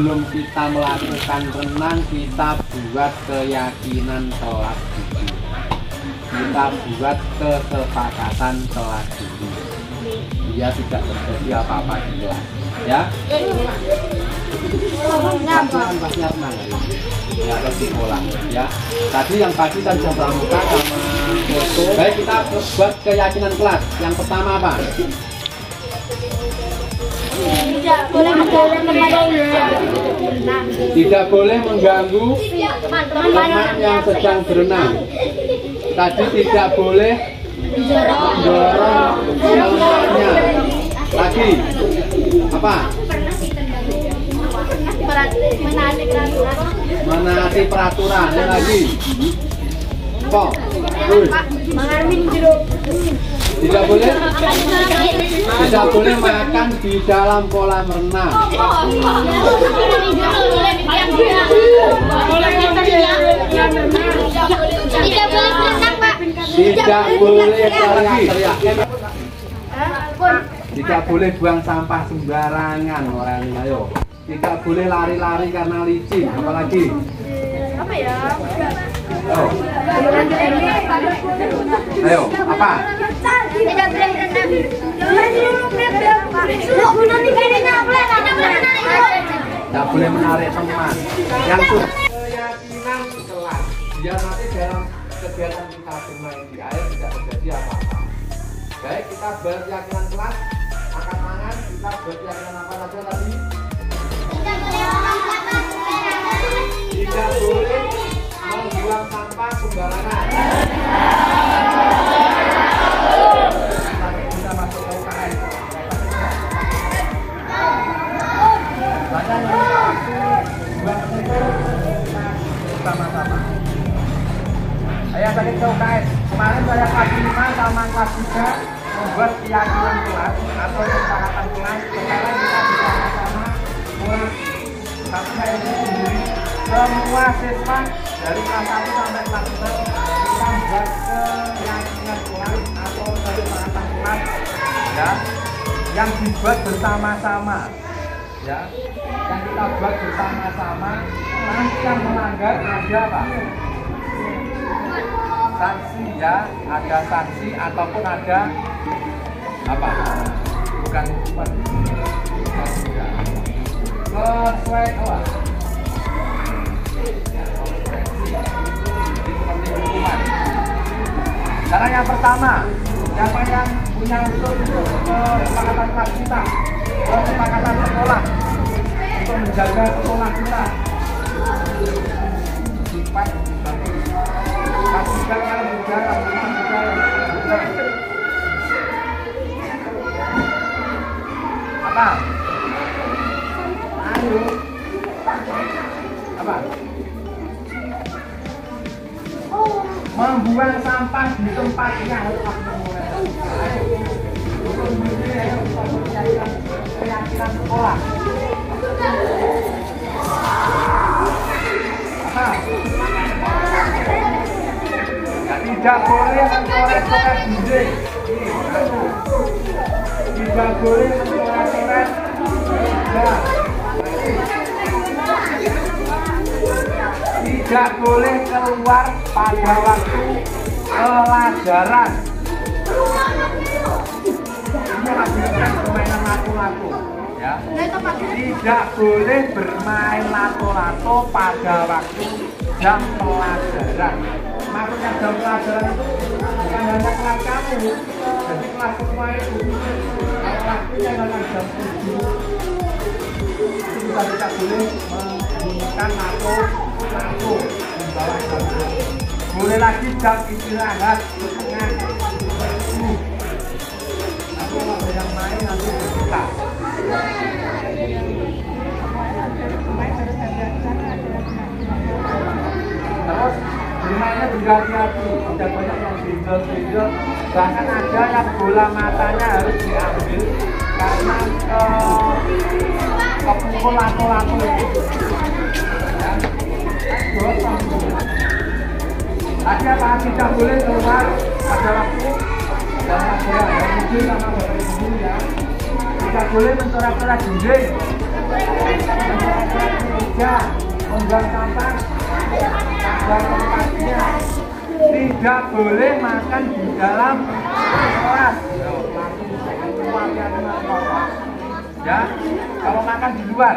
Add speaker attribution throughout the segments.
Speaker 1: sebelum kita melakukan renang, kita buat keyakinan sholat dulu. Kita buat kesepakatan sholat dulu. Biar tidak terjadi apa-apa di kelas. Ya? Ya, lebih ulang. Ya. Tadi yang pagi kan sudah pramuka sama foto. Baik, kita buat keyakinan kelas. Yang pertama apa? Tidak boleh mengganggu teman yang sedang berenang. Tadi tidak boleh mendorong temannya. Lagi apa? Menaati peraturan. Yang lagi kok? Tidak boleh makan di dalam kolam renang. Tidak boleh teriak. Tidak boleh buang sampah sembarangan orang. Ayo. Tidak boleh lari-lari karena licin. Apalagi? Apa ya? Oh. Ayo, apa? Tidak boleh menarik teman. Yang keyakinan kelas. Biar nanti dalam kegiatan kita bermain di air tidak terjadi apa-apa. Baik, kita berkeyakinan kelas. Angkat tangan. Kita berkeyakinan apa saja tadi? Tidak boleh membuang sampah sembarangan. Kita masuk ke UKS. Sama-sama. Ayo balik ke UKS. Kemarin saya kelas 5 sama kelas 3 membuat keyakinan kelas atau kesepakatan kelas. Sekarang kita bersama-sama mulai satu saya sendiri. Semua siswa dari kelas 1 sampai kelas 4 kita membuat keyakinan kelas atau kesepakatan kelas ya, yang dibuat bersama-sama ya, yang kita buat bersama-sama. Nanti yang melanggar ada apa? Sanksi ya, ada sanksi ataupun ada apa? Bukan hukuman ya. Sesuai apa? Cara yang pertama, siapa yang punya unsur kesepakatan kelas kita, kesepakatan sekolah untuk menjaga sekolah kita. Sifat kasihkan yang berjalan, apa? Ayo, apa? Membuang sampah di tempatnya. Keyakinan sekolah. Apa? Tidak boleh mencoret-coret dinding. Tidak boleh mencoret-coret. Tidak boleh keluar pada waktu pelajaran. Ini adalah permainan lato-lato ya. Tidak boleh bermain lato-lato pada waktu jam pelajaran. Maksudnya jam pelajaran itu bukan hanya kelas kamu, jadi kelas semua itu. Waktunya adalah jam 7. Kita tidak boleh menggunakan lato membawa jam. Boleh lagi jam istirahat setengah 10. Nanti kalau ada yang main nanti kita. Terus bermainnya berhati-hati, tidak banyak yang bingung-bingung. Bahkan ada yang bola matanya harus diambil karena kepukul lato-lato itu. Tadi apa? Tidak boleh keluar pada waktu dan pelajaran. Izin sama bapak ibu ya. Tidak boleh mencoret-coret dinding. Membuang sampah pada tempatnya. Tidak boleh makan di dalam kelas. Ya, kalau makan di luar,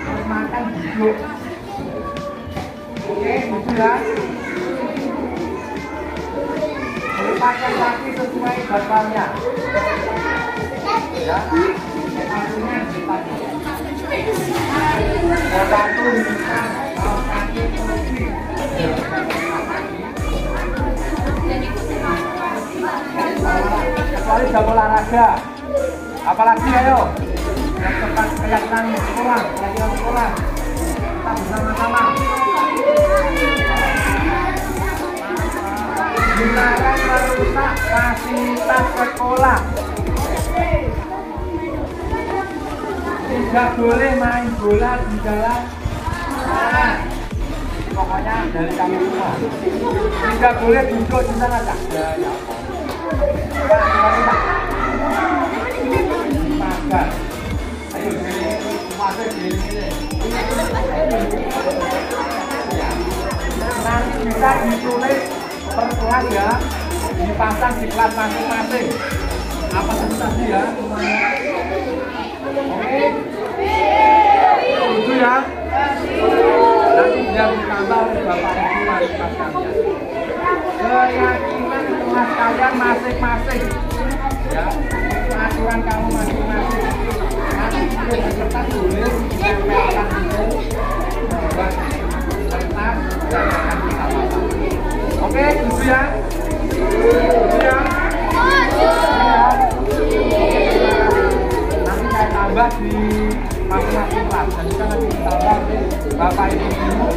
Speaker 1: harus makan duduk. Oke, gitu ya. Lepaskan kaki sesuai jadwalnya. Ya, artinya dipakai. Satu lisan, kalau kaki kunci. Kecuali jam olahraga. Apalagi ayo, yang tempat kegiatan sekolah, kita bersama-sama. Gunakan merusak fasilitas sekolah. Tidak boleh main bola di dalam sekolah. Pokoknya dari kami semua. Tidak boleh duduk di sana, Kak. Makan. Ayo, masuk di sini. Nanti bisa ditulis per kelas ya, dipasang di kelas masing-masing. Apa tadi ya semuanya? Oke, itu ya. Nanti biar ditambah oleh Bapak Ibu wali kelas kalian. Keyakinan kelas kalian masing-masing, ya. Aturan kamu masing-masing. Nanti kita kertas tulis, tempelkan itu, buat kertas dan akan kita pasang. Oke, gitu ya. Gitu ya. Nanti saya tambah di masing-masing kelas. Dan kita nanti ditambah di Bapak Ibu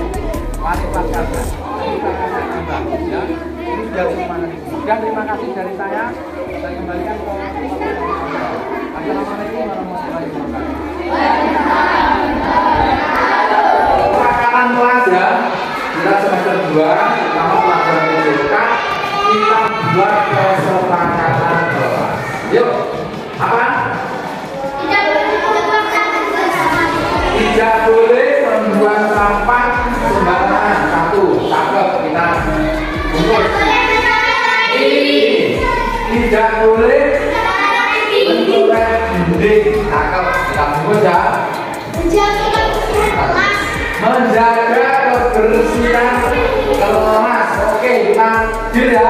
Speaker 1: wali kelas kalian. Kita akan saya tambah, ya. Ini biar semua nanti. Dan terima kasih dari saya. Saya kembalikan ke Assalamualaikum warahmatullahi wabarakatuh. Pelajaran pelajar kita semester 2 sama pelajaran PJK kita buat kesepakatan kelas. Yuk, apa? Tidak boleh membuang sampah sembarangan. Satu, cakep kita bungkus. Tidak boleh mencoret dinding. Cakep kita bungkus ya. Menjaga kebersihan kelas. Oke, kita deal ya.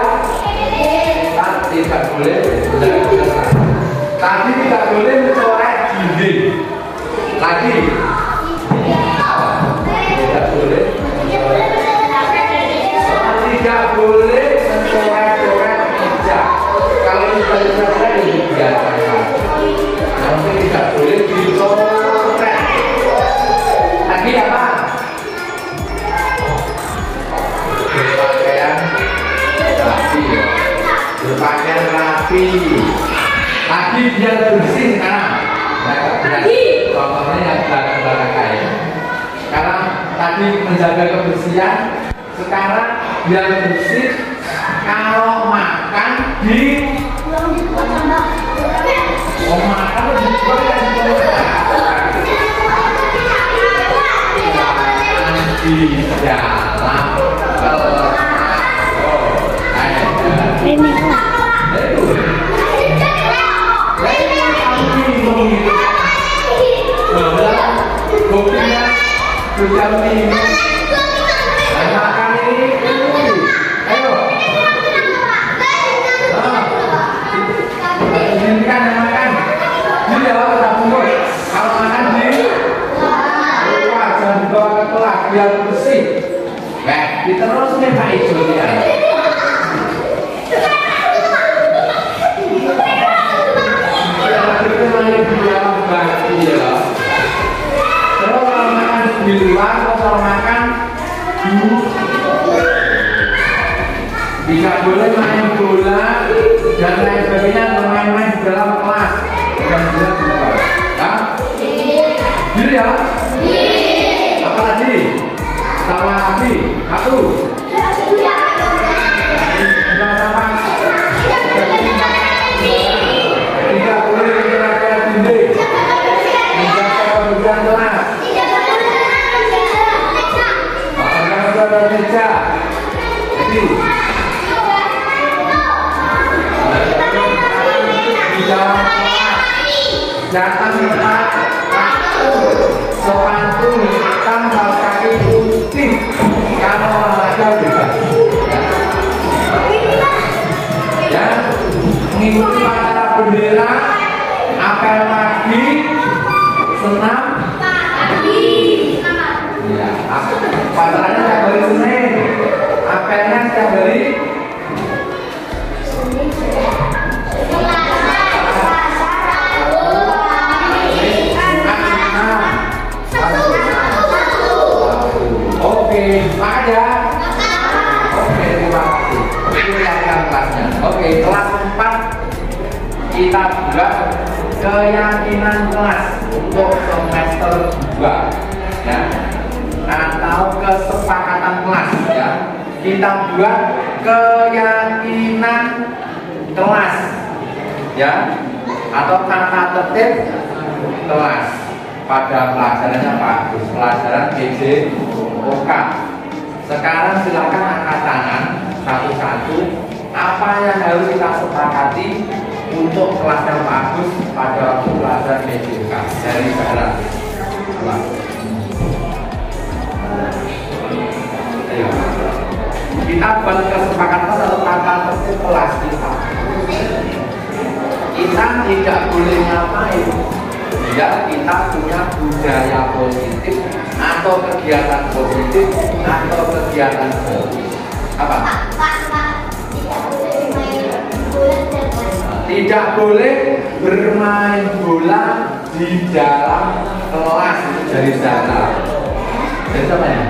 Speaker 1: Kita tidak boleh menjaga kebersihan. Tadi tidak boleh mencoret dinding. Lagi tidak boleh. Tidak boleh mencoret-coret meja. Kalau kita coret itu biasa. Nanti tidak boleh dicoret. Lagi apa? Berpakaian rapi. Berpakaian rapi. Lagi biar bersih sekarang. Contohnya yang belakang kayak. Sekarang tadi menjaga kebersihan. Sekarang biar bersih. Kalau makan di makan di dalam kelas. Ini buktinya sudah minum. Makan ini. Ayo. Hentikan yang makan. Jadi kalau kita bungkus, kalau makan di luar jangan dibawa ke kelas biar bersih. Diterus nih Pak Ijo ya. Terus kalau makan di luar, kalau makan tidak boleh main bola dan lain sebagainya, main-main di dalam kelas. Dan juga di luar. Ya? Ya? Apa tadi? Sama lagi. Satu. Tidak boleh menjaga dinding. Menjaga bekerja. Jadi datang tepat sepatu hitam kaos kaki putih kalau olahraga juga ya mengikuti upacara bendera apel pagi senam pagi ya upacaranya setiap hari Senin apelnya setiap hari Oke, makanya. Oke, terima kasih. Ini kelasnya. Oke, kelas 4 kita buat keyakinan kelas untuk semester 2 ya. Atau kesepakatan kelas ya. Kita buat keyakinan kelas ya. Atau tata tertib kelas pada pelajarannya Pak, pelajaran PJOK. Sekarang silakan angkat tangan satu-satu apa yang harus kita sepakati untuk kelas yang bagus pada waktu pelajaran PJOK dari sekarang. Kita buat kesepakatan atau tata tertib kelas kita. Kita tidak boleh ngapain ya, kita punya budaya positif atau kegiatan positif atau kegiatan apa? Tidak boleh bermain bola di dalam kelas dari data. Dari siapa ya?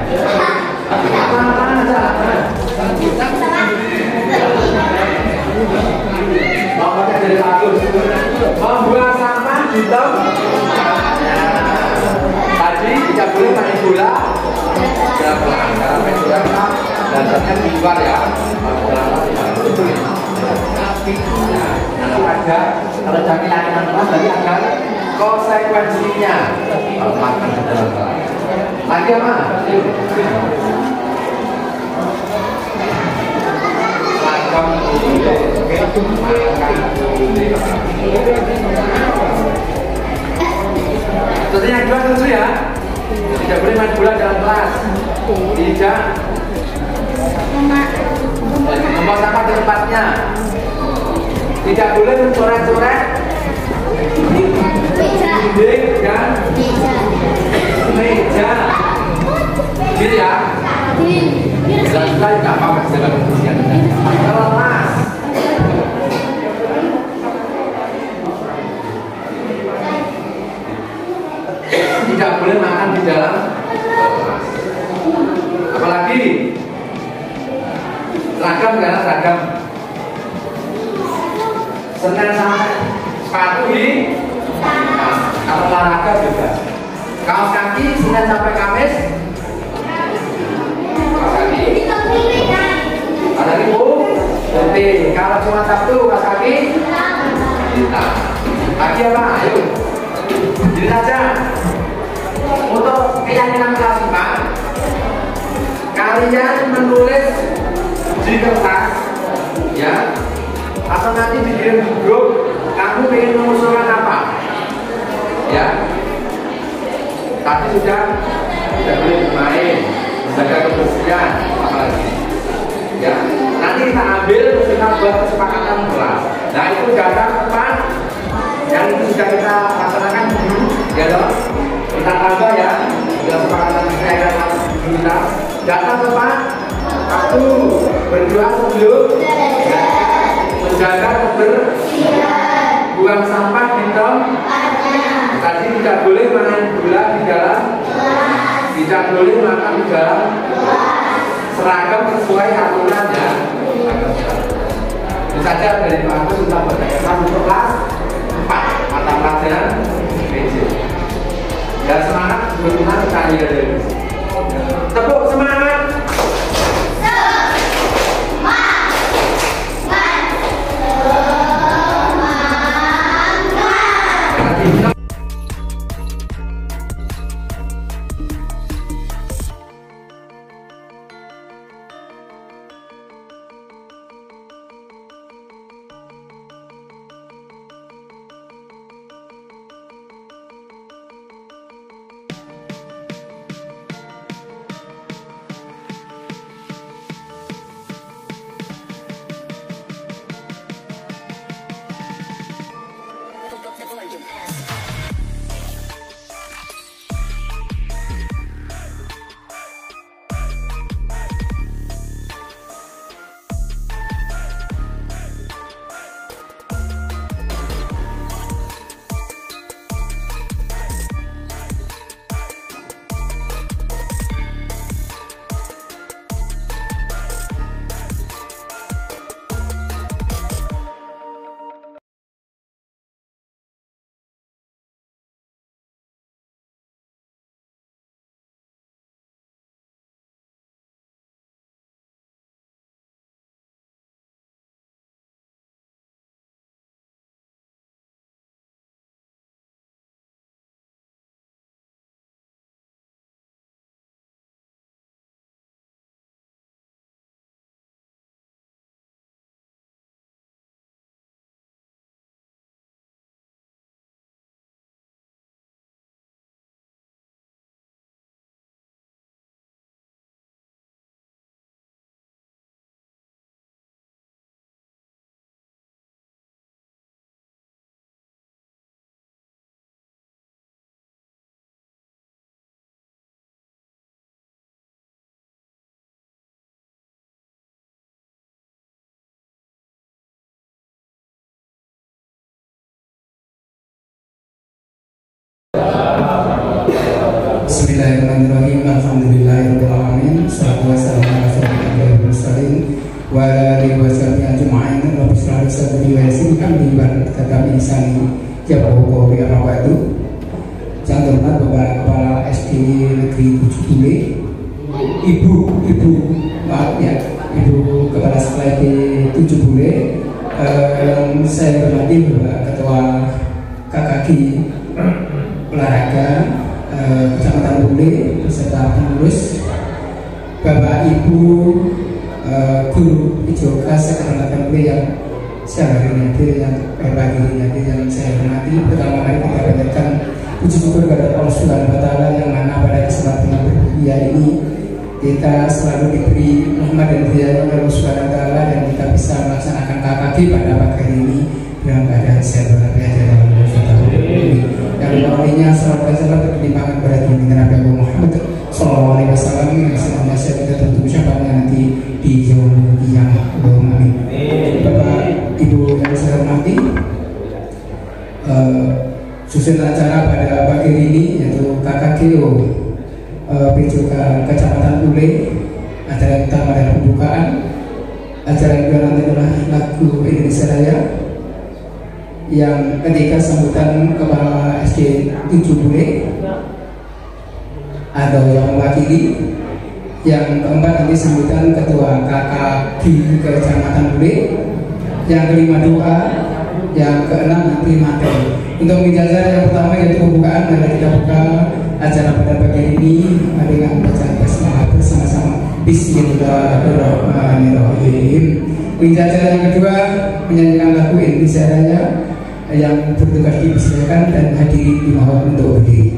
Speaker 1: Nomornya dari bagus. Membuang sampah di tempat. Tadi tidak boleh main bola dalam kelas. Karena main bola dasarnya di luar ya. Nanti ada kalau jadi keyakinan kelas tadi ada konsekuensinya kalau makan di dalam kelas. Lagi apa? Terus yang kedua tentu ya, tidak boleh main bola dalam kelas, tidak membuang sampah di tempatnya, tidak boleh mencoret-coret dinding dan meja, gitu ya. Jelas nggak apa-apa jaga kebersihan. Kelas tidak boleh makan di dalam kelas. Apalagi seragam karena seragam. Senin sampai sepatu di kalau olahraga juga. Kaos kaki Senin sampai Kamis. Ada ribu putih. Kalau cuma Sabtu kaos kaki hitam. Lagi apa? Ayo. Jadi saja untuk keyakinan kelas 4 kalian menulis di kertas ya, atau nanti dikirim di grup kamu ingin mengusulkan apa ya. Tadi sudah tidak boleh bermain, menjaga kebersihan, apalagi ya. Nanti kita ambil terus kita buat kesepakatan kelas. Nah itu data depan yang itu sudah kita laksanakan dulu ya dong. Kita tambah ya, sudah kesepakatan kita data depan. Satu, berdoa sebelum menjaga kebersihan, buang sampah di tempatnya. Tadi tidak boleh main bola di dalam, tidak boleh makan di dalam, seragam sesuai aturan ya. Itu saja dari Pak Agus sudah berkaitan untuk kelas 4 mata pelajaran PJ. Dan semangat berguna sekali ya. Tepuk semangat.
Speaker 2: Bismillahirrahmanirrahim. Alhamdulillahirabbil alamin. Wassalatu wassalamu ala asyrofil mursalin wa ala alihi washabihi ajma'in. Rabbi shrah li sadri wa yassir li amri wahlul 'uqdatam min lisani yafqahu qawli. Amma ba'du. Yang terhormat Bapak Kepala SD Negeri 7 Bule, Ibu Kepala Sekolah SD 7 Bule, yang saya hormati Bapak Ketua KKG Olahraga Kecamatan Bule beserta pengurus, Bapak Ibu guru PJOK Kecamatan Bule yang siang hari ini yang pagi ini yang saya hormati. Pertama kali kita panjatkan puji syukur kepada Allah Subhanahu wa Ta'ala yang mana pada kesempatan yang berbahagia ini kita selalu diberi rahmat dan hidayah oleh Allah Subhanahu wa Ta'ala dan kita bisa melaksanakan KKG pada pagi hari ini dalam keadaan sehat walafiat dalam yang awalnya salam dan salam berlimpahkan kepada junjungan Nabi Muhammad Sallallahu Alaihi Wasallam yang senantiasa kita tentu syafaatnya nanti di yaumul qiyamah. Amin. Bapak Ibu yang saya hormati, susun acara pada pagi ini yaitu KKGO PJOK Kecamatan Bule. Acara yang pertama adalah pembukaan. Acara yang kedua nanti adalah lagu Indonesia Raya. Yang ketiga sambutan Kepala SD 7 Bule atau yang mewakili. Yang keempat nanti sambutan Ketua KKG Kecamatan Bule. Yang kelima doa. Yang keenam nanti materi. Untuk ijazah yang pertama yaitu pembukaan, mari kita buka acara pada pagi ini dengan bacaan basmalah bersama-sama. Bismillahirrahmanirrahim. Ijazah yang kedua menyanyikan lagu Indonesia Raya yang bertugas dipersilakan dan hadirin dimohon untuk berdiri.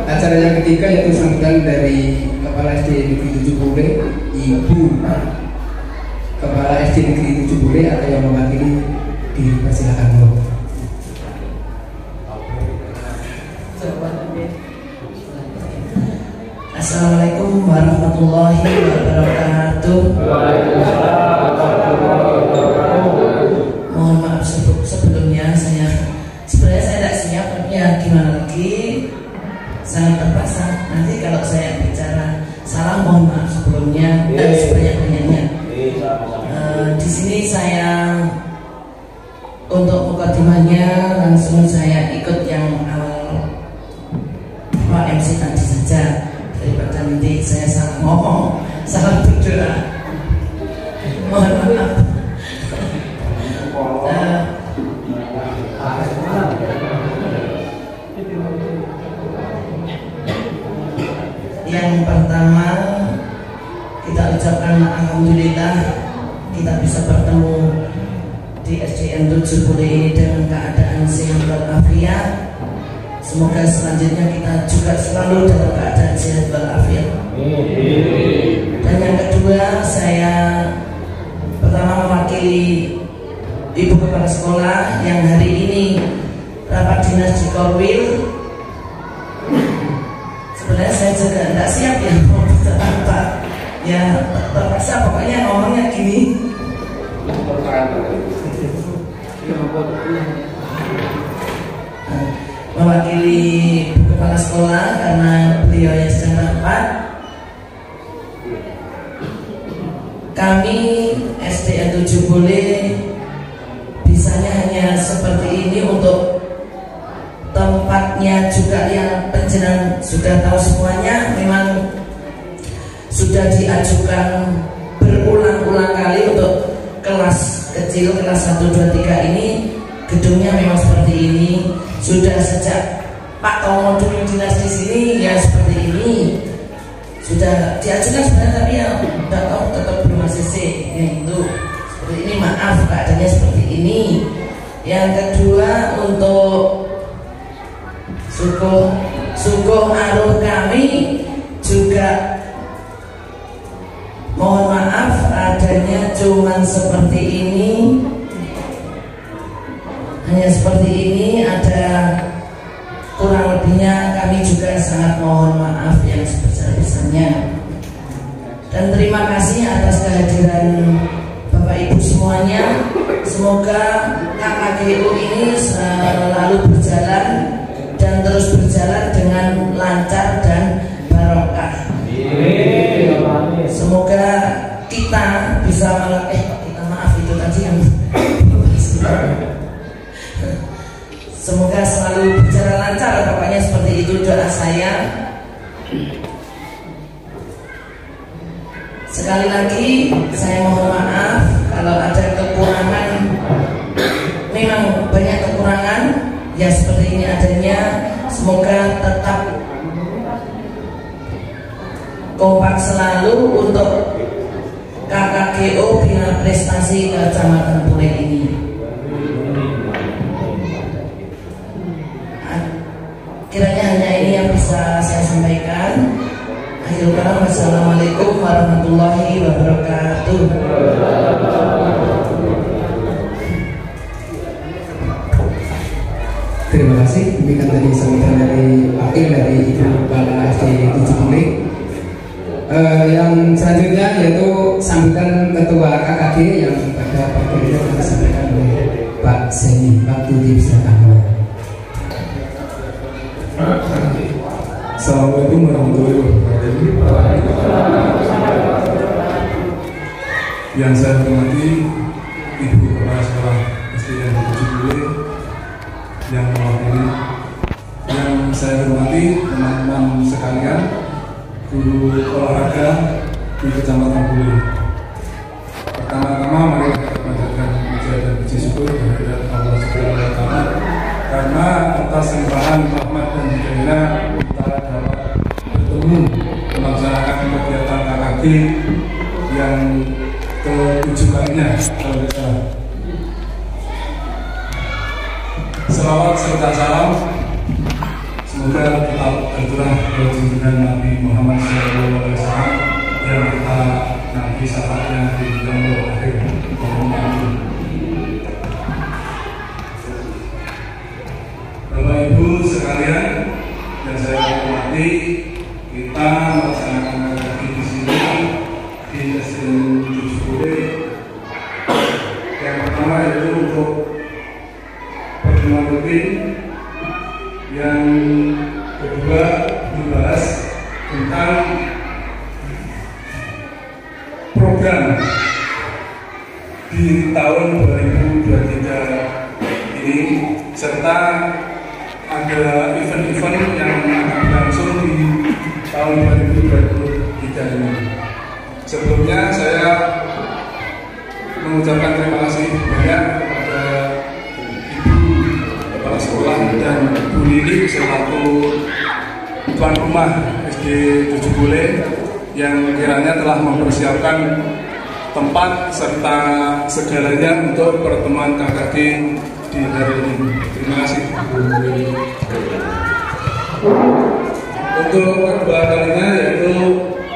Speaker 2: Acara yang ketiga yaitu sambutan dari Kepala SD Negeri 7 Bule, Ibu Kepala SD Negeri 7 Bule atau yang mewakili dipersilakan dulu.
Speaker 3: Assalamualaikum warahmatullahi wabarakatuh. Mohon maaf sebelumnya sebenarnya saya tidak siap, tapi ya gimana lagi, sangat terpaksa. Nanti kalau saya bicara salah mohon maaf sebelumnya dan sebanyak-banyaknya. Di sini saya untuk mukadimahnya langsung saya ikut yang awal nanti saya salah ngomong, salah berdoa, mohon maaf. Yang pertama, kita ucapkan alhamdulillah kita bisa bertemu di SDN 7 ini dengan keadaan sehat walafiat. Semoga selanjutnya kita juga selalu dalam keadaan sehat walafiat. Dan yang kedua, saya pertama mewakili Ibu Kepala Sekolah yang hari ini rapat dinas di Korwil. Sebenarnya saya juga tidak siap ya mau bicara apa. Ya terpaksa pokoknya ngomongnya gini. Mewakili Kepala Sekolah karena beliau yang sedang rapat. Kami SDN 7 Bule bisanya hanya seperti ini untuk tempatnya juga yang penjenengan sudah tahu semuanya. Memang sudah diajukan berulang-ulang kali untuk kelas kecil, kelas 1, 2, 3 ini gedungnya memang seperti ini. Sudah sejak Pak Tomo dulu dinas di sini ya seperti ini. Sudah diajukan sebenarnya tapi ya tidak tahu tetap belum ACC ya itu. Seperti ini, maaf keadaannya seperti ini. Yang kedua, untuk sukuh aruh kami juga mohon maaf adanya cuman seperti ini. Hanya seperti ini, ada kurang lebihnya kami juga sangat mohon maaf yang sebesar-besarnya. Dan terima kasih atas kehadiran Bapak Ibu semuanya. Semoga KKGU ini selalu berjalan dan terus berjalan dengan lancar dan barokah. Semoga kita bisa kita maaf itu tadi yang semoga selalu berjalan lancar, pokoknya seperti itu doa saya. Sekali lagi saya mohon maaf kalau ada kekurangan. Memang banyak kekurangan ya seperti ini adanya. Semoga tetap kompak selalu untuk KKGO Bina Prestasi Kecamatan Bule ini. Kiranya hanya ini yang bisa saya sampaikan. Akhirul kalam, wassalamualaikum warahmatullahi wabarakatuh.
Speaker 2: Terima kasih. Demikian tadi sambutan dari wakil dari Ibu Kepala SD 7 Bule. Yang selanjutnya yaitu sambutan Ketua KKG yang pada pagi ini akan disampaikan oleh Pak Seni. Waktu dipersilakan.
Speaker 4: Assalamualaikum warahmatullahi wabarakatuh. Yang saya hormati Ibu Kepala Sekolah SDN 7 Bule yang mewakili, yang saya hormati teman-teman sekalian, guru olahraga di Kecamatan Bule. Pertama-tama mari kita panjatkan puja dan puji syukur kehadirat Allah Subhanahu wa Ta'ala karena atas limpahan rahmat dan hidayah kita dapat bertemu melaksanakan kegiatan KKG yang ke-7 kalinya. Selawat serta salam semoga tetap tercurah ke junjungan Nabi Muhammad SAW yang kita nanti saatnya di dalam akhir. Bapak Ibu sekalian yang saya hormati, kita melaksanakan lagi di sini di SDN 7 Bule. Yang pertama yaitu untuk pertemuan rutin, yang kedua membahas tentang program di tahun 2023 ini, serta ada event-event yang akan berlangsung di tahun 2023 ini. Sebelumnya saya mengucapkan terima kasih banyak kepada Ibu Kepala Sekolah dan Bu Lili selaku tuan rumah SD Jujubule yang kiranya telah mempersiapkan tempat serta segalanya untuk pertemuan KKG di hari ini. Terima kasih. Untuk kedua kalinya yaitu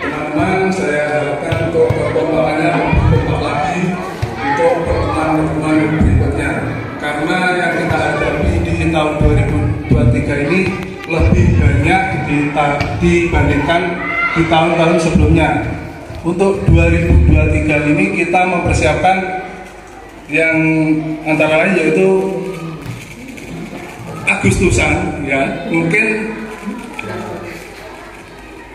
Speaker 4: teman-teman, saya harapkan untuk perkembangannya lebih kompak lagi untuk pertemuan-pertemuan berikutnya, karena yang kita hadapi di tahun 2023 ini lebih banyak dibandingkan di tahun-tahun sebelumnya. Untuk 2023 ini kita mempersiapkan yang antara lain yaitu Agustusan, ya, mungkin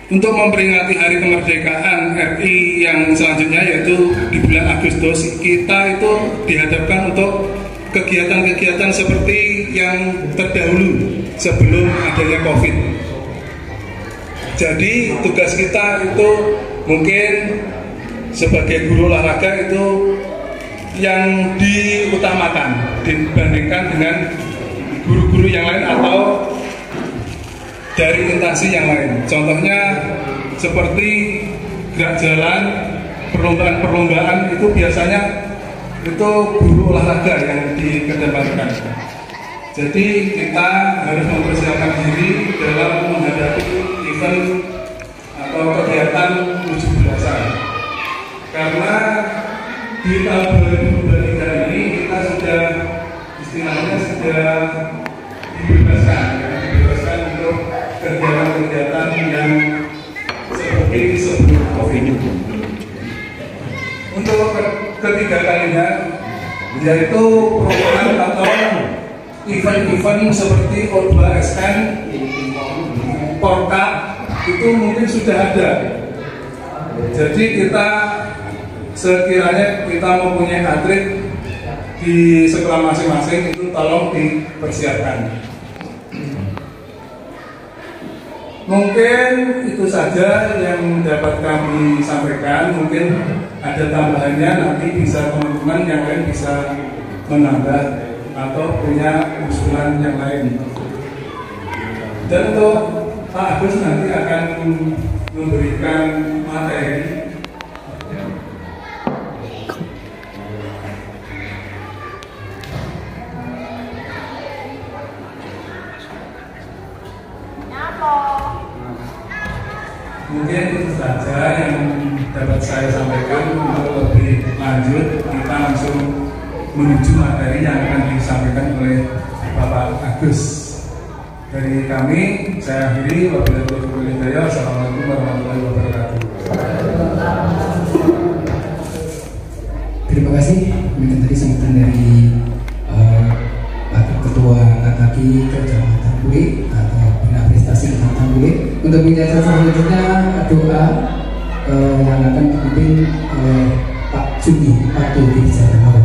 Speaker 4: untuk memperingati Hari Kemerdekaan RI yang selanjutnya yaitu di bulan Agustus, kita itu dihadapkan untuk kegiatan-kegiatan seperti yang terdahulu sebelum adanya COVID. Jadi tugas kita itu mungkin sebagai guru olahraga itu yang diutamakan dibandingkan dengan guru-guru yang lain atau dari instansi yang lain. Contohnya seperti gerak jalan, perlombaan-perlombaan itu biasanya itu guru olahraga yang dikedepankan. Jadi kita harus mempersiapkan diri dalam menghadapi event atau kegiatan 17-an. Karena di tahun 2023 ini kita sudah istilahnya sudah dibebaskan untuk kegiatan-kegiatan yang seperti sebelum COVID. Untuk ketiga kalinya yaitu program atau event-event seperti O2SN, Porka itu mungkin sudah ada. Jadi kita sekiranya kita mempunyai atlet di sekolah masing-masing itu tolong dipersiapkan. Mungkin itu saja yang dapat kami sampaikan. Mungkin ada tambahannya, nanti bisa teman-teman yang lain bisa menambah atau punya usulan yang lain. Dan untuk Pak Agus nanti akan memberikan materi. Mungkin itu saja yang dapat saya sampaikan. Untuk lebih lanjut kita langsung menuju materi yang akan disampaikan oleh Bapak Agus. Dari kami, saya akhiri. Wabillahi taufiq wal hidayah. Assalamualaikum warahmatullahi wabarakatuh.
Speaker 2: Terima kasih. Mungkin tadi sambutan dari Pak Ketua KKG Kecamatan Bule atau Bina Prestasi Kecamatan Bule. Untuk bicara selanjutnya doa yang akan dipimpin oleh Pak Juni Pak Dodi Jatanawa.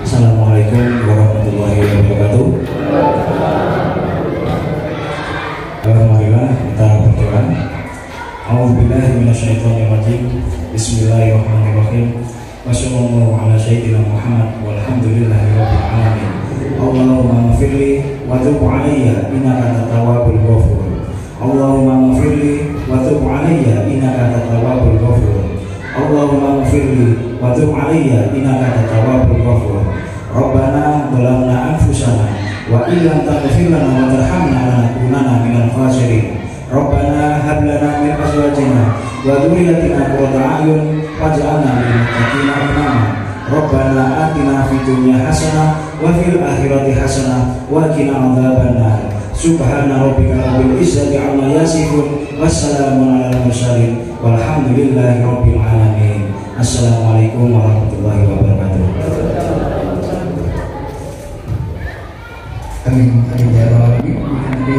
Speaker 5: Assalamualaikum warahmatullahi wabarakatuh. Marilah kita berdoa. A'udzubillahi minasyaitonirrajim. Bismillahirrahmanirrahim. Wassallallahu ala sayyidina Muhammad walhamdulillahirabbil alamin. Allahumma ighfirli wa tub 'alayya innaka antat tawwabul ghafur. Allahumma ighfirli wa tub 'alayya innaka antat tawwabul ghafur. Allahumma ighfirli wa tub 'alayya innaka antat tawwabul ghafur. Rabbana dhalamna anfusana wa illam taghfir lana wa tarhamna lanakunanna minal khasirin. Rabbana hab lana min azwajina wa dhurriyyatina qurrata a'yun waj'alna lil muttaqina imama. Rabbana atina fid dunya hasanah wa fil akhirati hasanah wa qina adzabannar. Subhana rabbika rabbil izzati amma yasifun wassalamun alal mursalin walhamdulillahi rabbil alamin. Assalamualaikum warahmatullahi wabarakatuh.
Speaker 2: Amin. Amin ya Allah. Nanti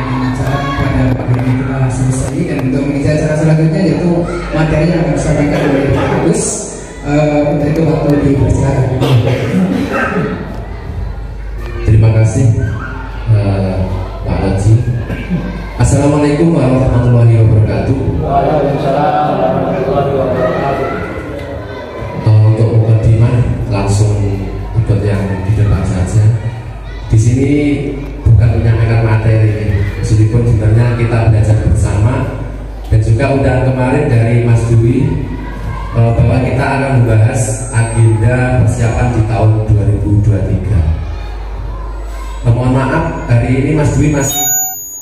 Speaker 2: acara pada pagi ini kita selesai, dan untuk mengisi acara selanjutnya yaitu materi yang akan disampaikan oleh Pak Agus. Untuk itu waktu dipersilakan.
Speaker 6: kasih Pak Haji. Assalamualaikum warahmatullahi wabarakatuh.
Speaker 7: Waalaikumsalam warahmatullahi wabarakatuh.
Speaker 6: Untuk mukadimah langsung ikut yang di depan saja. Di sini bukan menyampaikan materi, meskipun sebenarnya kita belajar bersama, dan juga undangan kemarin dari Mas Dwi bahwa kita akan membahas agenda persiapan di tahun 2023. Mohon maaf, hari ini Mas Dwi masih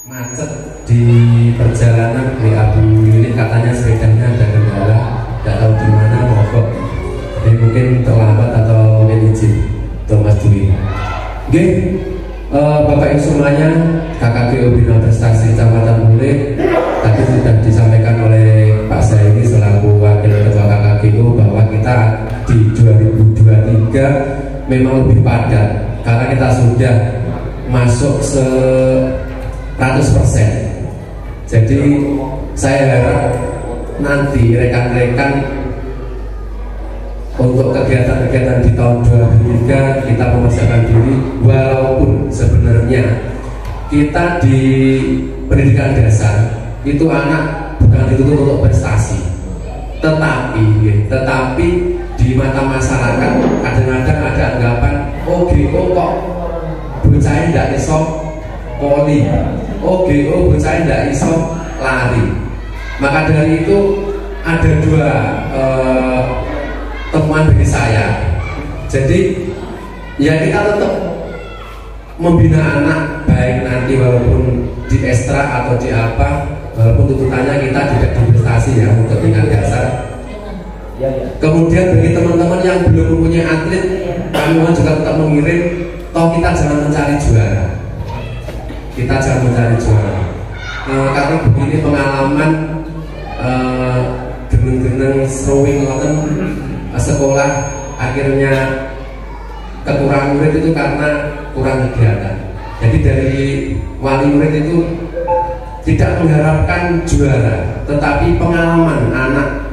Speaker 6: macet di perjalanan di Abu Lili, katanya sepedanya ada kendala, tidak tahu di mana, mogok. Jadi mungkin terlambat atau mungkin izin untuk Mas Dwi. Oke, Bapak Ibu semuanya, KKGO Bina Prestasi Kecamatan Bule, tadi sudah disampaikan oleh Pak Zaini selaku Wakil Ketua KKGO bahwa kita di 2023 memang lebih padat karena kita sudah masuk 100%. Jadi saya harap nanti rekan-rekan untuk kegiatan-kegiatan di tahun 2023 kita mempersiapkan diri, walaupun sebenarnya kita di pendidikan dasar itu anak bukan dituntut untuk prestasi, tetapi di mata masyarakat kadang-kadang ada anggapan OGO kok bocah tidak iso poli, OGO bocah tidak iso lari. Maka dari itu ada dua temuan bagi saya. Jadi ya kita tetap membina anak baik nanti walaupun di ekstra atau di apa, walaupun tuntutannya kita tidak di prestasi ya untuk tingkat dasar. Kemudian bagi teman-teman yang belum mempunyai atlet, kami mohon juga tetap mengirim, toh kita jangan mencari juara. Kita jangan mencari juara. Karena begini pengalaman geneng-geneng throwing sekolah akhirnya kekurangan murid itu karena kurang kegiatan. Jadi dari wali murid itu tidak mengharapkan juara, tetapi pengalaman anak,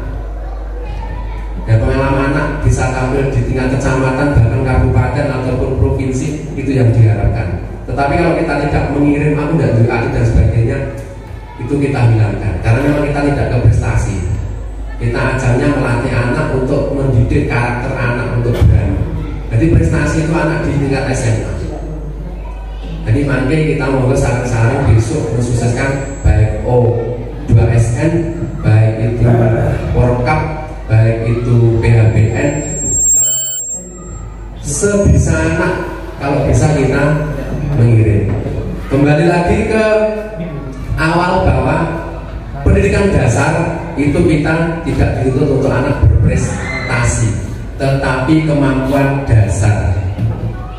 Speaker 6: dan pengalaman anak bisa tampil di tingkat kecamatan bahkan kabupaten ataupun provinsi, itu yang diharapkan. Tetapi kalau kita tidak mengirim aku dan juga dan sebagainya, itu kita hilangkan karena memang kita tidak ke prestasi. Kita ajarnya melatih anak untuk mendidik karakter anak untuk berani. Jadi prestasi itu anak di tingkat SMA. Jadi makanya kita mau saran-saran besok mensukseskan baik O2SN, baik itu World Cup, baik itu PHBN. Sebisa anak kalau bisa kita mengirim. Kembali lagi ke awal bahwa pendidikan dasar itu kita tidak dituntut untuk anak berprestasi, tetapi kemampuan dasar.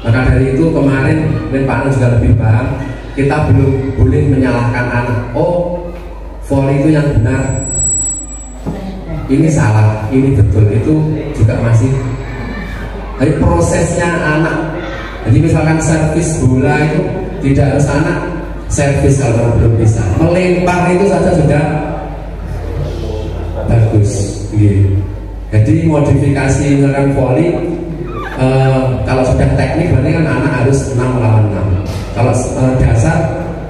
Speaker 6: Maka dari itu kemarin Pak Anu juga lebih paham, kita belum boleh menyalahkan anak. Oh, volley itu yang benar, ini salah, ini betul, itu juga masih dari prosesnya anak. Jadi misalkan servis bola itu tidak harus anak servis kalau belum bisa. Melempar itu saja sudah bagus. Jadi modifikasi misalkan volley kalau sudah teknik berarti kan anak harus 6 lawan 6. Kalau dasar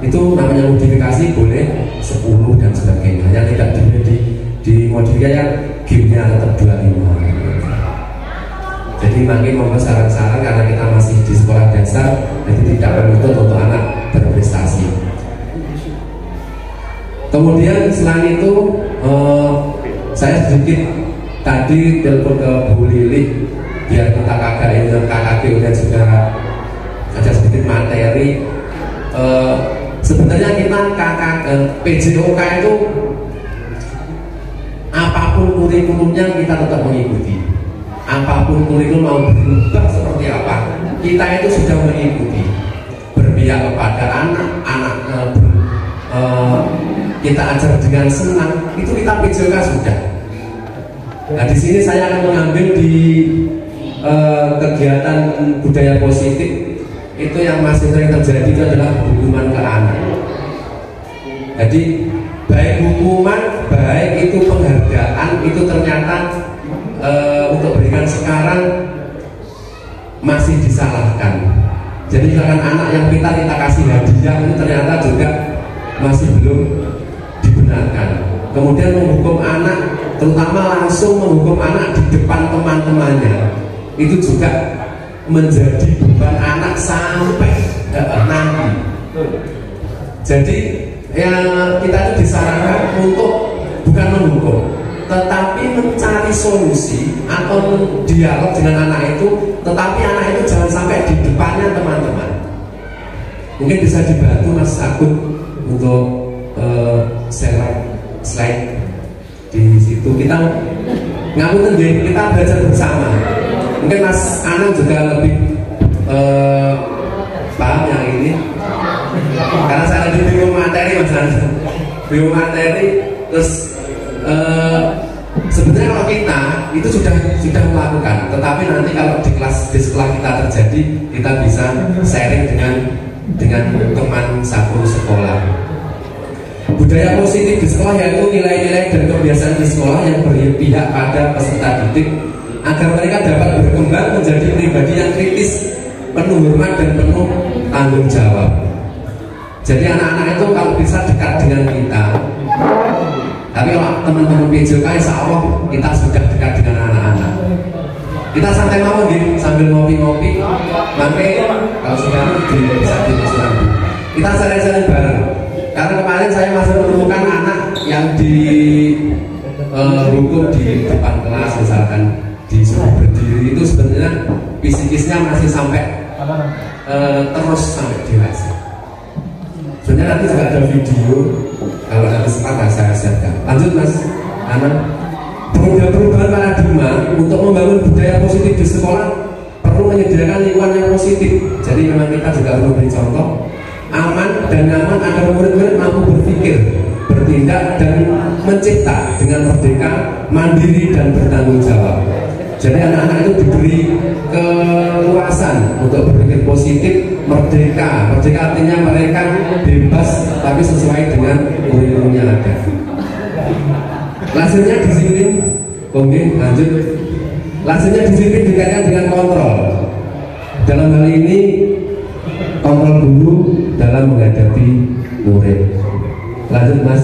Speaker 6: itu namanya modifikasi boleh 10 dan sebagainya. Yang tidak dimodifikasi yang gamenya tetap 25. Jadi makin mau saran-saran karena kita masih di sekolah dasar, jadi tidak menuntut untuk anak berprestasi. Kemudian selain itu saya sedikit tadi telepon ke Bu Lili biar kita KKGO dan juga ada sedikit materi. Sebenarnya kita PJOK itu apapun kurikulumnya kita tetap mengikuti. Apapun kurikulum mau berubah seperti apa, kita itu sudah mengikuti, berpihak kepada anak kita ajar dengan senang, itu kita PJOK sudah. Nah di sini saya akan mengambil di kegiatan budaya positif itu yang masih sering terjadi itu adalah hukuman ke anak. Jadi baik hukuman, baik itu penghargaan, itu ternyata untuk berikan sekarang masih disalahkan. Jadi misalkan anak yang pintar kita kasih hadiah itu ternyata juga masih belum dibenarkan. Kemudian menghukum anak, terutama langsung menghukum anak di depan teman-temannya, itu juga menjadi beban anak sampai nanti. Jadi yang kita itu disarankan untuk bukan menghukum, tetapi mencari solusi atau dialog dengan anak itu, tetapi anak itu jangan sampai di depannya teman-teman. Mungkin bisa dibantu Mas Agung untuk share slide di situ. Kita ngapain deh, kita belajar bersama. Mungkin Mas Anang juga lebih paham yang ini, karena saya lagi bingung materi Mas Anang, bingung materi. Terus sebenarnya kalau kita itu sudah melakukan, tetapi nanti kalau di sekolah kita terjadi, kita bisa sharing dengan teman satu sekolah. Budaya positif di sekolah yaitu nilai-nilai dan kebiasaan di sekolah yang berpihak pada peserta didik agar mereka dapat berkembang menjadi pribadi yang kritis, penuh hormat dan penuh tanggung jawab. Jadi anak-anak itu kalau bisa dekat dengan kita. Tapi kalau teman-teman PJK, insya Allah kita sudah dekat dengan anak-anak. Kita santai mau gitu, sambil ngopi-ngopi. Makanya kalau sudah bisa dimasukkan. Kita sering-sering bareng. Karena kemarin saya masih menemukan anak yang dihukum di depan kelas, misalkan disuruh berdiri, itu sebenarnya psikisnya masih sampai terus sampai dewasa. Sebenarnya nanti juga ada video, kalau nanti sempat saya share. Lanjut Mas Anang. Perubahan paradigma untuk membangun budaya positif di sekolah perlu menyediakan lingkungan yang positif. Jadi memang kita juga perlu beri contoh aman dan nyaman agar murid-murid mampu berpikir, bertindak dan mencipta dengan merdeka, mandiri dan bertanggung jawab. Jadi anak-anak itu diberi keluasan untuk berpikir positif, merdeka. Merdeka artinya mereka bebas tapi sesuai dengan kurikulum yang ada. Lazimnya disiplin, lanjut. Lazimnya disiplin dikaitkan dengan kontrol. Dalam hal ini kontrol guru dalam menghadapi murid. Lanjut Mas.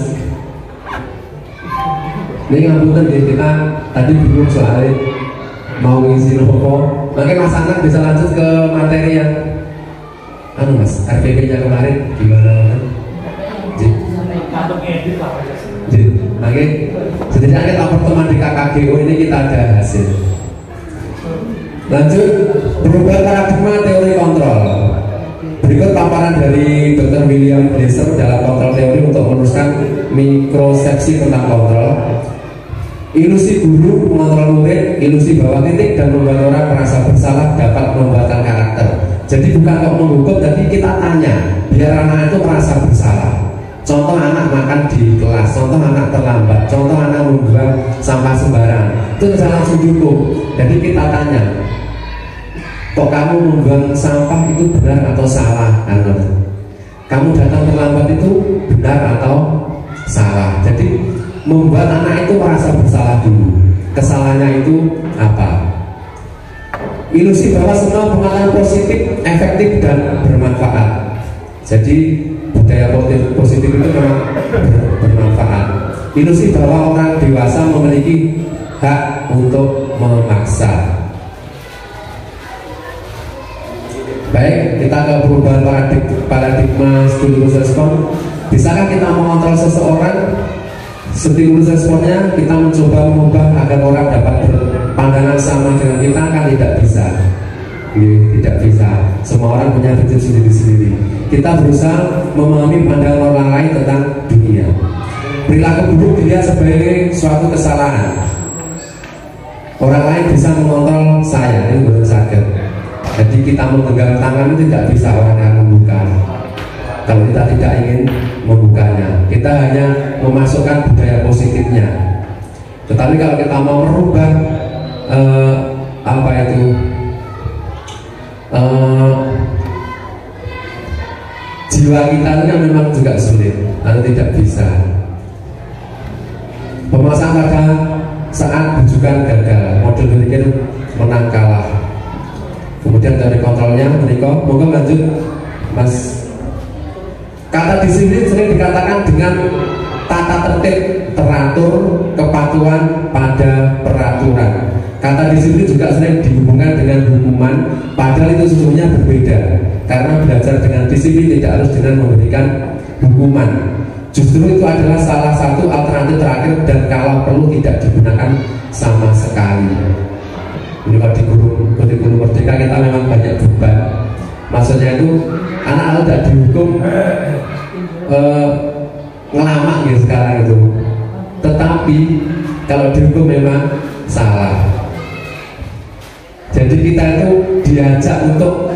Speaker 6: Ini ngapunten deh, kita tadi bingung soalnya mau ngisi nopo. Makanya Mas Anang bisa lanjut ke materi yang Mas, RPP-nya kemarin gimana? Oke, setidaknya kita pertemuan di KKGO ini kita ada hasil. Lanjut, perubahan paradigma teori kontrol. Berikut paparan dari Dr. William Blaser dalam kontrol teori untuk meneruskan mikrosepsi tentang kontrol. Ilusi guru mengontrol murid, ilusi bahwa titik dan membuat orang merasa bersalah dapat membuatkan karakter. Jadi bukan kok menghukum, tapi kita tanya biar anak itu merasa bersalah. Contoh anak makan di kelas, contoh anak terlambat, contoh anak membuang sampah sembarangan, itu bisa langsung dihukum. Jadi kita tanya, kok kamu membuang sampah itu benar atau salah? Kamu datang terlambat itu benar atau salah? Jadi membuat anak itu merasa bersalah dulu. Kesalahannya itu apa? Ilusi bahwa semua pengalaman positif, efektif dan bermanfaat. Jadi budaya positif itu memang bermanfaat. Ilusi bahwa orang dewasa memiliki hak untuk memaksa. Baik, kita ke perubahan paradigma stimulus respon. Bisakah kita mengontrol seseorang? Stimulus responnya kita mencoba mengubah agar orang dapat berpandangan sama dengan kita, kan tidak bisa. Tidak bisa. Semua orang punya prinsip sendiri-sendiri. Kita berusaha memahami pandangan orang lain tentang dunia. Perilaku buruk dilihat sebagai suatu kesalahan. Orang lain bisa mengontrol saya, ini belum sakit. Jadi kita menggenggam tangan itu tidak bisa orang yang membuka. Kalau kita tidak ingin membukanya, kita hanya memasukkan budaya positifnya. Tetapi kalau kita mau merubah jiwa kita itu kan memang juga sulit, atau tidak bisa. Pemasangan pada saat bujukan gagal, model berpikir menang kalah. Kemudian kemudian teori kontrolnya berikut. Moga lanjut Mas. Kata disiplin sering dikatakan dengan tata tertib, teratur, kepatuhan pada peraturan. Kata disiplin juga sering dihubungkan dengan hukuman, padahal itu sesungguhnya berbeda. Karena belajar dengan disiplin tidak harus dengan memberikan hukuman. Justru itu adalah salah satu alternatif terakhir dan kalau perlu tidak digunakan sama sekali. Ini kalau di guru merdeka kita memang banyak beban. Maksudnya itu anak-anak tidak dihukum ngelama gitu sekarang itu. Tetapi kalau dihukum memang salah. Jadi kita itu diajak untuk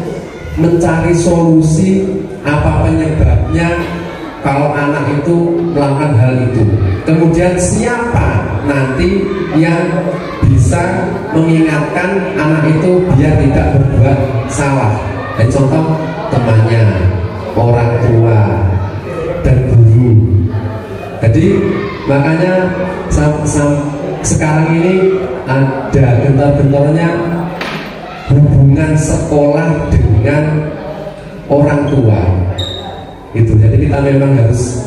Speaker 6: mencari solusi apa penyebabnya kalau anak itu melakukan hal itu. Kemudian siapa nanti yang bisa mengingatkan anak itu biar tidak berbuat salah. Dan contoh temannya, orang tua, dan guru. Jadi makanya sekarang ini ada gentar-gentarnya hubungan sekolah dengan orang tua. Itu jadi kita memang harus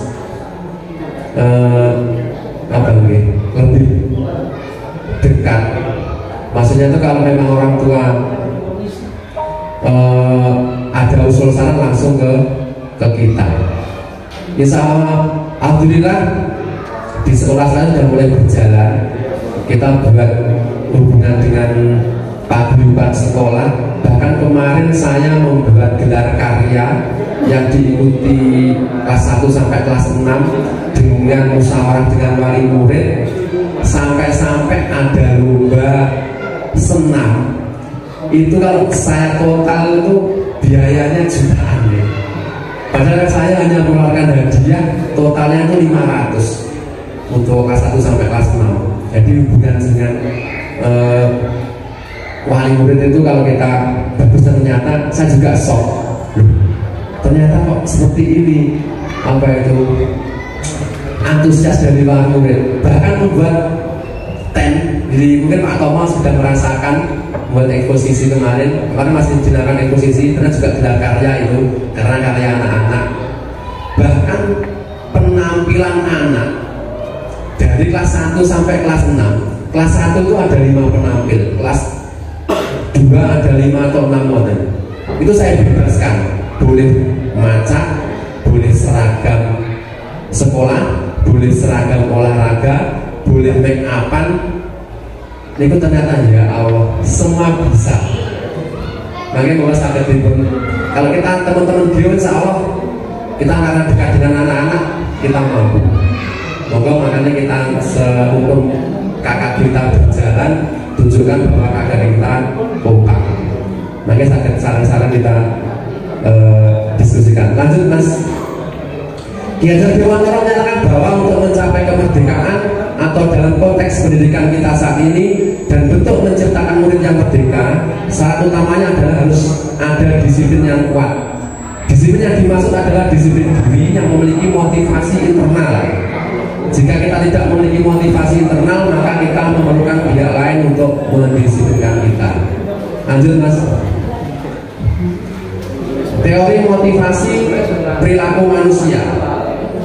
Speaker 6: lebih dekat. Maksudnya itu kalau memang orang tua ada usul saran langsung ke kita. Insya Allah, alhamdulillah di sekolah saya sudah mulai berjalan. Kita buat hubungan dengan paguyuban sekolah. Bahkan kemarin saya membuat gelar karya yang diikuti kelas 1 sampai kelas 6 dengan musyawarah dengan wali murid, sampai ada lomba senam. Itu kalau saya total itu biayanya jutaan ya. Padahal saya hanya mengeluarkan hadiah totalnya itu 500 untuk kelas 1 sampai kelas 6. Jadi hubungan dengan wali murid itu kalau kita bagus, ternyata saya juga shock. Ternyata kok seperti ini, apa itu antusias dari wali murid. Bahkan membuat tent. Jadi mungkin Pak Tomo sudah merasakan buat eksposisi kemarin masih dilakukan eksposisi, terus juga gelar karya itu karena karya anak-anak. Bahkan penampilan anak dari kelas 1 sampai kelas 6. Kelas 1 itu ada 5 penampil, kelas 2 ada 5 atau 6 model. Itu saya bebaskan, boleh macak, boleh seragam sekolah, boleh seragam olahraga, boleh make upan. Itu ternyata ya Allah semua bisa. Makanya kalau sampai timbul, kalau kita teman-teman bio, insya Allah kita karena dekat dengan anak-anak kita mampu. Moga makanya kita sehukum kakak kita berjalan, tunjukkan bahwa kakak kita kompak. Makanya saran-saran kita diskusikan. Lanjut Mas. Ki Hajar Dewantara menyatakan bahwa untuk mencapai kemerdekaan atau dalam konteks pendidikan kita saat ini dan bentuk menciptakan murid yang merdeka, syarat utamanya adalah harus ada disiplin yang kuat. Disiplin yang dimaksud adalah disiplin diri yang memiliki motivasi internal. Jika kita tidak memiliki motivasi internal, maka kita memerlukan pihak lain untuk mendisiplinkan kita. Lanjut Mas. Teori motivasi perilaku manusia.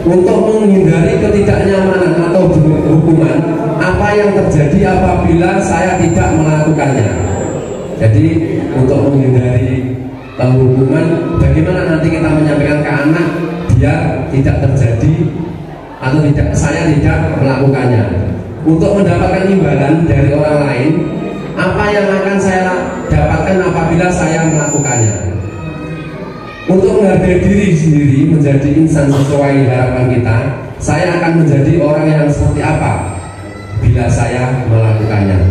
Speaker 6: Untuk menghindari ketidaknyamanan atau hukuman, apa yang terjadi apabila saya tidak melakukannya. Jadi untuk menghindari hukuman, bagaimana nanti kita menyampaikan ke anak biar tidak terjadi atau saya tidak melakukannya. Untuk mendapatkan imbalan dari orang lain, apa yang akan saya dapatkan apabila saya melakukannya. Untuk menghargai diri sendiri, menjadi insan sesuai harapan kita, saya akan menjadi orang yang seperti apa bila saya melakukannya.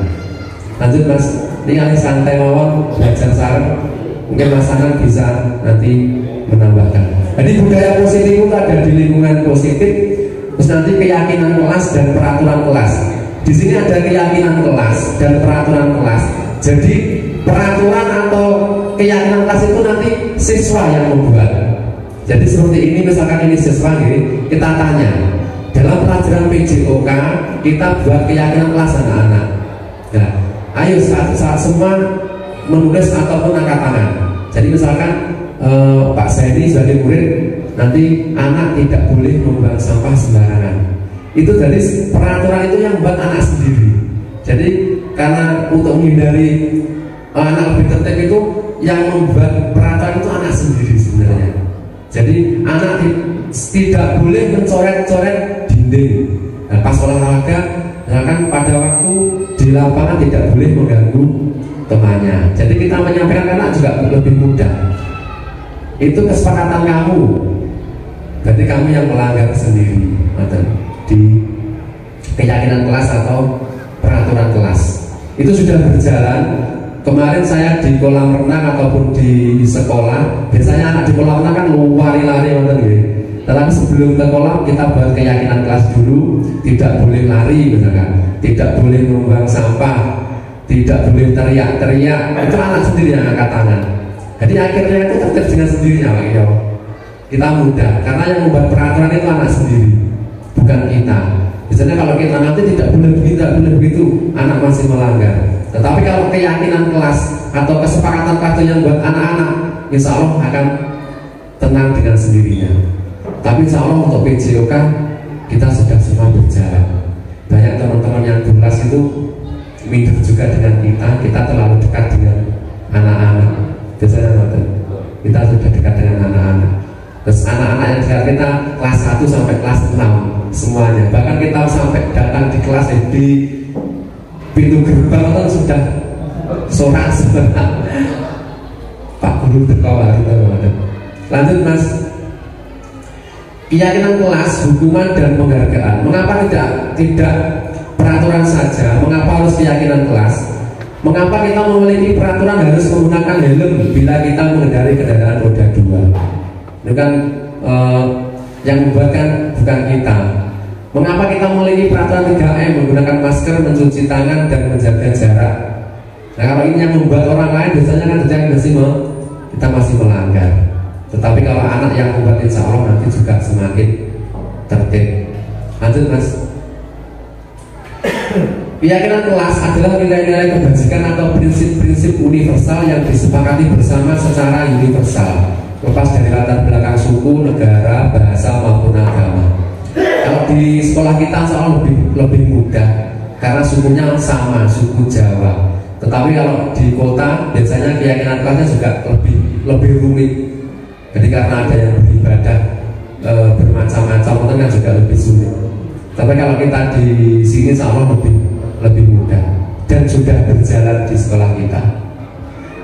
Speaker 6: Lanjut Mas, ini kali santai mawon belajar sareng, mungkin Mas Anan bisa nanti menambahkan. Jadi budaya positif itu ada di lingkungan positif, terus nanti keyakinan kelas dan peraturan kelas. Di sini ada keyakinan kelas dan peraturan kelas. Jadi peraturan atau keyakinan kelas itu nanti siswa yang membuat. Jadi seperti ini, misalkan ini siswa ini, kita tanya dalam pelajaran PJOK kita buat keyakinan kelas anak-anak. Nah, ayo saat semua menulis ataupun angkat tangan. Jadi misalkan Pak Zaini sebagai murid, nanti anak tidak boleh membuang sampah sembarangan. Itu dari peraturan itu yang membuat anak sendiri. Jadi karena untuk menghindari anak lebih tertib itu, yang membuat peraturan itu anak sendiri sebenarnya. Jadi anak tidak boleh mencoret-coret dinding. Nah, pas olahraga, misalkan pada waktu di lapangan tidak boleh mengganggu temannya. Jadi kita menyampaikan anak juga lebih mudah. Itu kesepakatan kamu. Berarti kamu yang melanggar sendiri di keyakinan kelas atau peraturan kelas. Itu sudah berjalan. Kemarin saya di kolam renang ataupun di sekolah, biasanya anak di kolam renang kan lari-lari, tetapi sebelum ke kolam kita buat keyakinan kelas dulu. Tidak boleh lari misalkan, tidak boleh membuang sampah, tidak boleh teriak-teriak. Itu anak sendiri yang angkat tangan. Jadi akhirnya itu tertib dengan sendirinya, Pak Kiyo. Kita mudah, karena yang membuat peraturan itu anak sendiri, bukan kita. Biasanya kalau kita nanti tidak boleh begitu, anak masih melanggar. Tetapi kalau keyakinan kelas atau kesepakatan kelas yang buat anak-anak, insya Allah akan tenang dengan sendirinya. Tapi insya Allah untuk PJOK kita sudah semua berjalan. Banyak teman-teman yang di kelas itu minder juga dengan kita terlalu dekat dengan anak-anak. Biasanya kita sudah dekat dengan anak-anak. Terus anak-anak yang dekat kita kelas 1 sampai kelas 6 semuanya. Bahkan kita sampai datang di kelas di pintu gerbang kan sudah sorak sebentar. Pak Guru terkawal kita. Lanjut Mas. Keyakinan kelas, hukuman dan penghargaan. Mengapa tidak peraturan saja? Mengapa harus keyakinan kelas? Mengapa kita memiliki peraturan harus menggunakan helm bila kita mengendarai kendaraan roda 2? Itu kan yang membuatkan bukan kita. Mengapa kita memiliki peraturan 3M, menggunakan masker, mencuci tangan dan menjaga jarak? Nah, kalau ini yang membuat orang lain biasanya kan kita masih melanggar. Tetapi kalau anak yang membuat, insya Allah nanti juga semakin tertib. Lanjut Mas. Keyakinan kelas adalah nilai-nilai kebajikan atau prinsip-prinsip universal yang disepakati bersama secara universal, lepas dari latar belakang suku, negara, bahasa maupun agama. Kalau di sekolah kita soal lebih mudah karena sukunya sama, suku Jawa. Tetapi kalau di kota biasanya keyakinan kelasnya juga lebih rumit. Jadi karena ada yang beribadah bermacam-macam itu kan juga lebih sulit. Tapi kalau kita di sini insya Allah lebih mudah dan sudah berjalan di sekolah kita.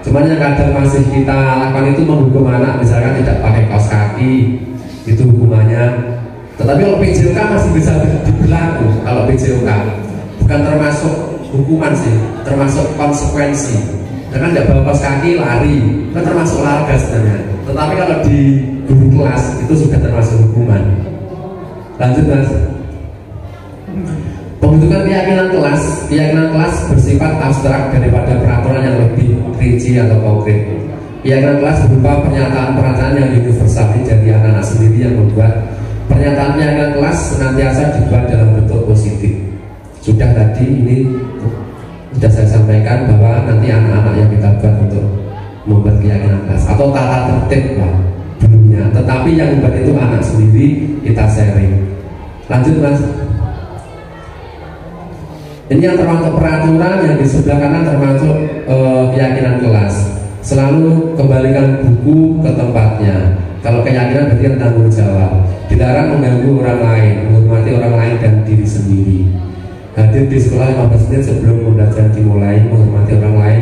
Speaker 6: Cuman yang kadang masih kita lakukan itu menghukum anak, misalkan tidak pakai kaos kaki, itu hukumannya. Tetapi kalau PJOK masih bisa diberlaku. Kalau PJOK bukan termasuk hukuman sih, termasuk konsekuensi. Karena tidak bawa kaos kaki lari, itu termasuk olahraga sebenarnya. Tetapi kalau di guru kelas itu sudah termasuk hukuman. Lanjut Mas. Pembentukan keyakinan kelas bersifat abstrak daripada peraturan yang lebih rinci atau konkret. Keyakinan kelas berupa pernyataan-pernyataan yang universal dari anak-anak sendiri yang membuat pernyataan keyakinan kelas senantiasa dibuat dalam bentuk positif. Sudah tadi ini sudah saya sampaikan bahwa nanti anak-anak yang kita buat untuk membuat keyakinan kelas atau tata tertib lah dulunya. Tetapi yang membuat itu anak sendiri, kita sharing. Lanjut Mas. Ini yang termasuk peraturan, yang di sebelah kanan termasuk keyakinan kelas. Selalu kembalikan buku ke tempatnya. Kalau keyakinan berarti tanggung jawab. Dilarang mengganggu orang lain, menghormati orang lain dan diri sendiri. Hadir di sekolah 15 menit sebelum pembelajaran dimulai, menghormati orang lain,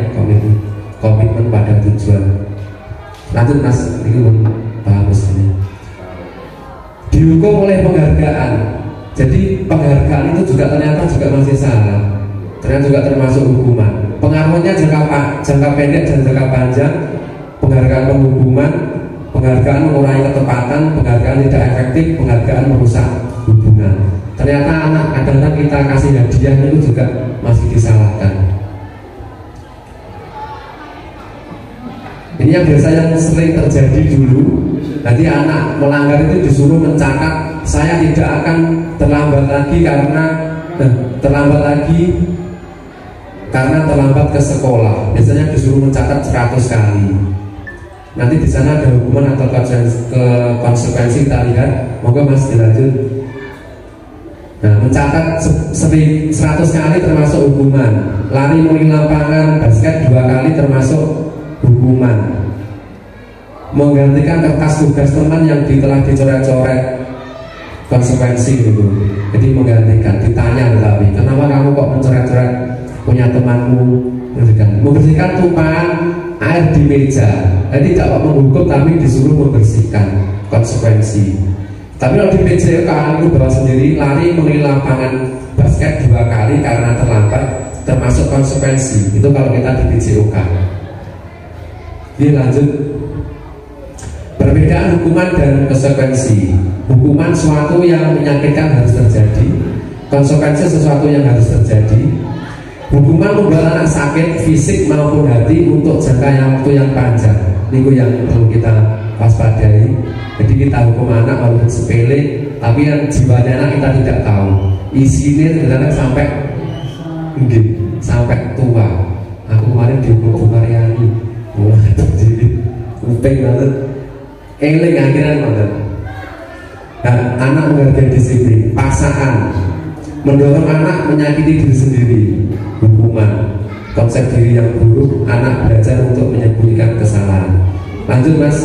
Speaker 6: komitmen pada tujuan. Lanjut Mas, ini bagus ini. Dihukum oleh penghargaan. Jadi penghargaan itu juga ternyata juga masih salah. Ternyata juga termasuk hukuman. Pengaruhnya jangka pendek dan jangka panjang. Penghargaan penghukuman, penghargaan mengurangi ketepatan, penghargaan tidak efektif, penghargaan merusak hubungan. Ternyata anak kadang-kadang kita kasih hadiah itu juga masih disalahkan. Ini yang biasanya sering terjadi dulu. Nanti anak melanggar itu disuruh mencatat, saya tidak akan terlambat lagi karena terlambat ke sekolah, biasanya disuruh mencatat 100 kali. Nanti di sana ada hukuman atau konsekuensi, kita lihat. Moga Mas dilanjut. Nah, mencatat 100 kali termasuk hukuman. Lari keliling lapangan basket 2 kali termasuk hukuman. Menggantikan kertas tugas teman yang telah dicoret-coret, konsekuensi gitu. Jadi menggantikan, ditanya tetapi kenapa kamu kok mencoret-coret punya temanmu? Membersihkan tumpahan air di meja. Jadi tidak menghukum tapi disuruh membersihkan, konsekuensi. Tapi kalau di PJOK itu bawa sendiri, lari mengelilingi lapangan basket 2 kali karena terlambat termasuk konsekuensi. Itu kalau kita di PJOK. Ini lanjut. Perbedaan hukuman dan konsekuensi. Hukuman sesuatu yang menyakitkan harus terjadi, konsekuensi sesuatu yang harus terjadi. Hukuman membuat anak sakit fisik maupun hati untuk jangka waktu yang panjang. Ini yang perlu kita waspadai. Jadi kita hukum anak walaupun sepele, tapi yang jiwanya anak kita tidak tahu. Isinya ternyata sampai tua. Aku kemarin dihukum Bu Mariani, jadi kuping banget. Eling akhirnya banget. Nah, anak menghargai disiplin, paksaan, mendorong anak menyakiti diri sendiri, hukuman, konsep diri yang buruk, anak belajar untuk menyembunyikan kesalahan. Lanjut Mas,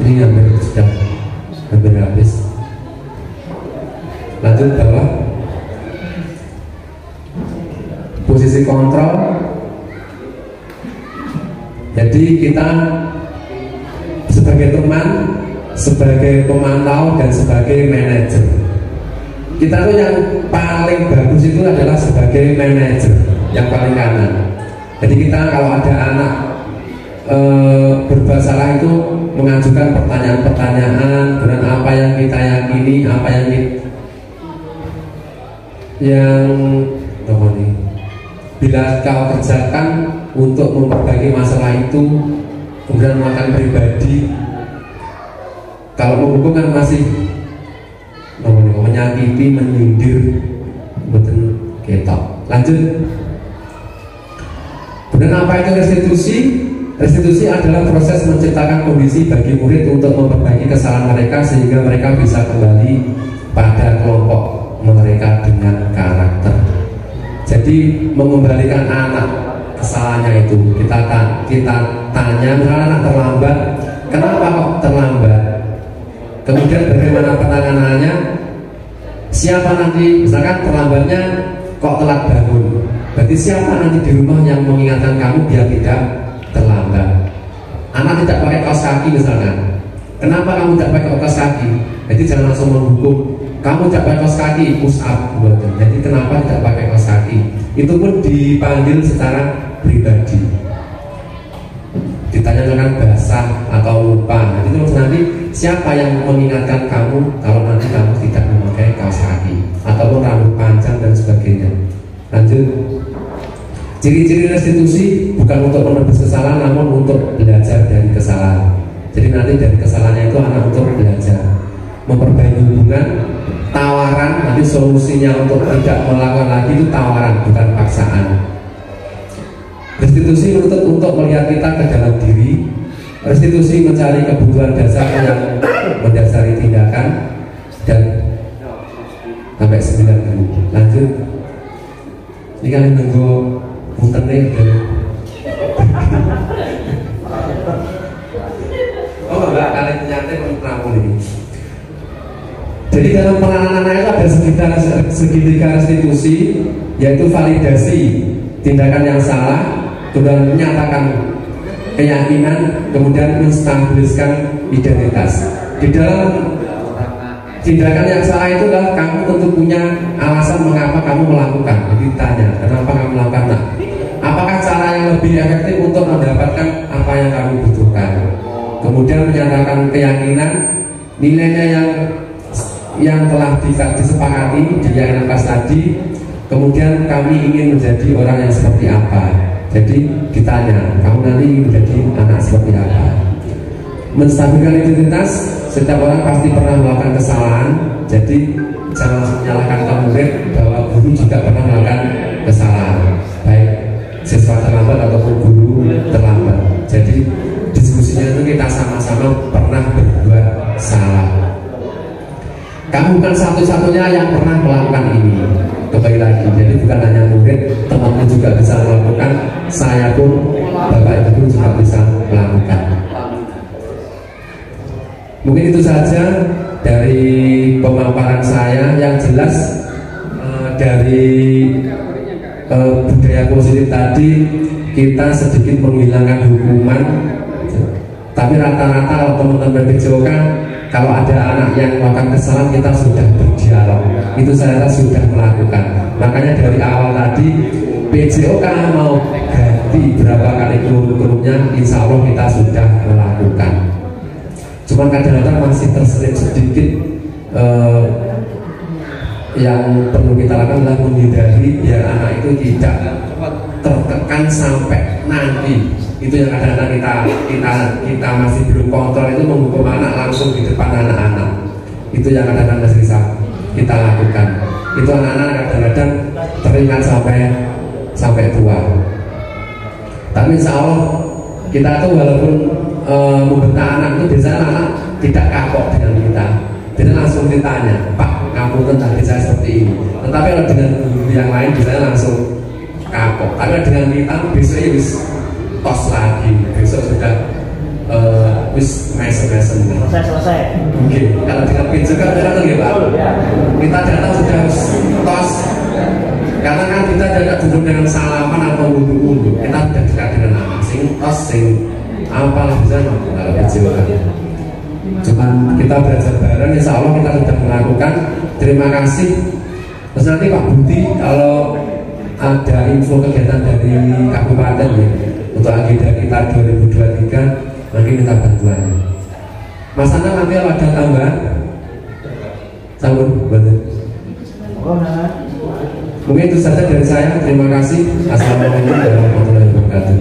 Speaker 6: ini sudah hampir habis. Lanjut bawah. Posisi kontrol. Jadi kita sebagai teman, sebagai pemantau dan sebagai manajer. Kita tuh yang paling bagus itu adalah sebagai manajer, yang paling kanan. Jadi kita kalau ada anak berbuat salah itu mengajukan pertanyaan-pertanyaan dengan apa yang kita yakini, apa yang bila kau kerjakan untuk memperbaiki masalah itu, kemudian melakukan pribadi. Kalau menghukum kan masih menyakiti, menyindir, betul ketok. Lanjut. Kemudian apa itu restitusi? Restitusi adalah proses menciptakan kondisi bagi murid untuk memperbaiki kesalahan mereka sehingga mereka bisa kembali pada kelompok mereka dengan karakter. Jadi mengembalikan anak kesalahannya itu, kita tanya, misalnya anak terlambat, kenapa kok terlambat? Kemudian bagaimana penanganannya? Siapa nanti, misalkan terlambatnya kok telat bangun, berarti siapa nanti di rumah yang mengingatkan kamu biar tidak terlambat? Anak tidak pakai kaos kaki misalkan, kenapa kamu tidak pakai kaos kaki? Jadi jangan langsung menghukum, kamu tidak pakai kaos kaki, push up. Jadi kenapa tidak pakai kaos kaki? Itu pun dipanggil secara pribadi, ditanyakan basah atau lupa. Jadi terus nanti siapa yang mengingatkan kamu kalau nanti kamu tidak memakai kaos kaki ataupun rambut panjang dan sebagainya. Lanjut. Ciri-ciri restitusi bukan untuk menebus kesalahan, namun untuk belajar dari kesalahan. Jadi nanti dari kesalahannya itu anak untuk belajar, memperbaiki hubungan, tawaran. Nanti solusinya untuk tidak melakukan lagi itu tawaran, bukan paksaan. Restitusi menuntut untuk melihat kita ke dalam diri. Restitusi mencari kebutuhan dasar yang mendasari tindakan. Dan sampai 9 dulu. Lanjut. Ini kalian nunggu muternya dan oh enggak, kalian nyantai menampung ini. Jadi dalam penanganan anak itu ada segitiga restitusi, yaitu validasi tindakan yang salah, kemudian menyatakan keyakinan, kemudian menstabiliskan identitas. Di dalam tindakan yang salah itu adalah kamu tentu punya alasan mengapa kamu melakukan. Jadi tanya, kenapa kamu melakukan? Nah, apakah cara yang lebih efektif untuk mendapatkan apa yang kamu butuhkan? Kemudian menyatakan keyakinan, nilainya yang telah disepakati di yang pas tadi. Kemudian kami ingin menjadi orang yang seperti apa. Jadi ditanya, kamu nanti ingin menjadi anak seperti apa? Menstabilkan identitas, setiap orang pasti pernah melakukan kesalahan. Jadi jangan langsung menyalahkan murid bahwa guru juga pernah melakukan kesalahan. Baik, siswa terlambat ataupun guru terlambat. Jadi diskusinya itu kita sama-sama pernah berbuat salah. Kamu bukan satu-satunya yang pernah melakukan ini. Kembali lagi, jadi bukan hanya murid, temanmu juga bisa melakukan. Saya pun, Bapak Ibu juga bisa melakukan. Mungkin itu saja dari pemaparan saya. Yang jelas dari budaya positif tadi kita sedikit menghilangkan hukuman. Tapi rata-rata kalau teman-teman PJOK, kalau ada anak yang melakukan kesalahan, kita sudah berdialog. Itu saya rasa sudah melakukan. Makanya dari awal tadi PJOK mau ganti berapa kali kurikulumnya, insya Allah kita sudah melakukan. Cuman kadang-kadang masih terselip sedikit. Yang perlu kita lakukan adalah menghindari biar anak itu tidak tertekan sampai nanti. Itu yang kadang-kadang kita masih belum kontrol, itu menghukum anak langsung di depan anak-anak. Itu yang kadang-kadang masih bisa kita lakukan. Itu anak-anak kadang-kadang teringat sampai tua. Tapi insya Allah kita tuh walaupun membentak anak itu biasanya anak tidak kapok dengan kita. Jadi langsung ditanya, Pak, kamu tentang saya seperti ini. Tetapi kalau dengan guru yang lain biasanya langsung kapok. Tapi dengan kita besoknya wis tos lagi, besok sudah wis mesem-mesem.
Speaker 7: Selesai.
Speaker 6: Mungkin kalau dengan PJOK kan datang ya Pak. Kita datang sudah tos. Karena kan kita tidak duduk dengan salaman atau wudhu-wudhu. Kita sudah dekat dengan anak. Sing tos, sing apalah bisa kalau PJOK. Cuman kita belajar bareng, insya Allah kita sudah melakukan. Terima kasih. Terus nanti Pak Budi kalau ada info kegiatan dari kabupaten ya, untuk agenda kita 2023 nanti minta bantuannya. Mas Anang nanti kalau ada tambahan sambut bantu. Mungkin itu saja dari saya. Terima kasih. Assalamualaikum warahmatullahi wabarakatuh.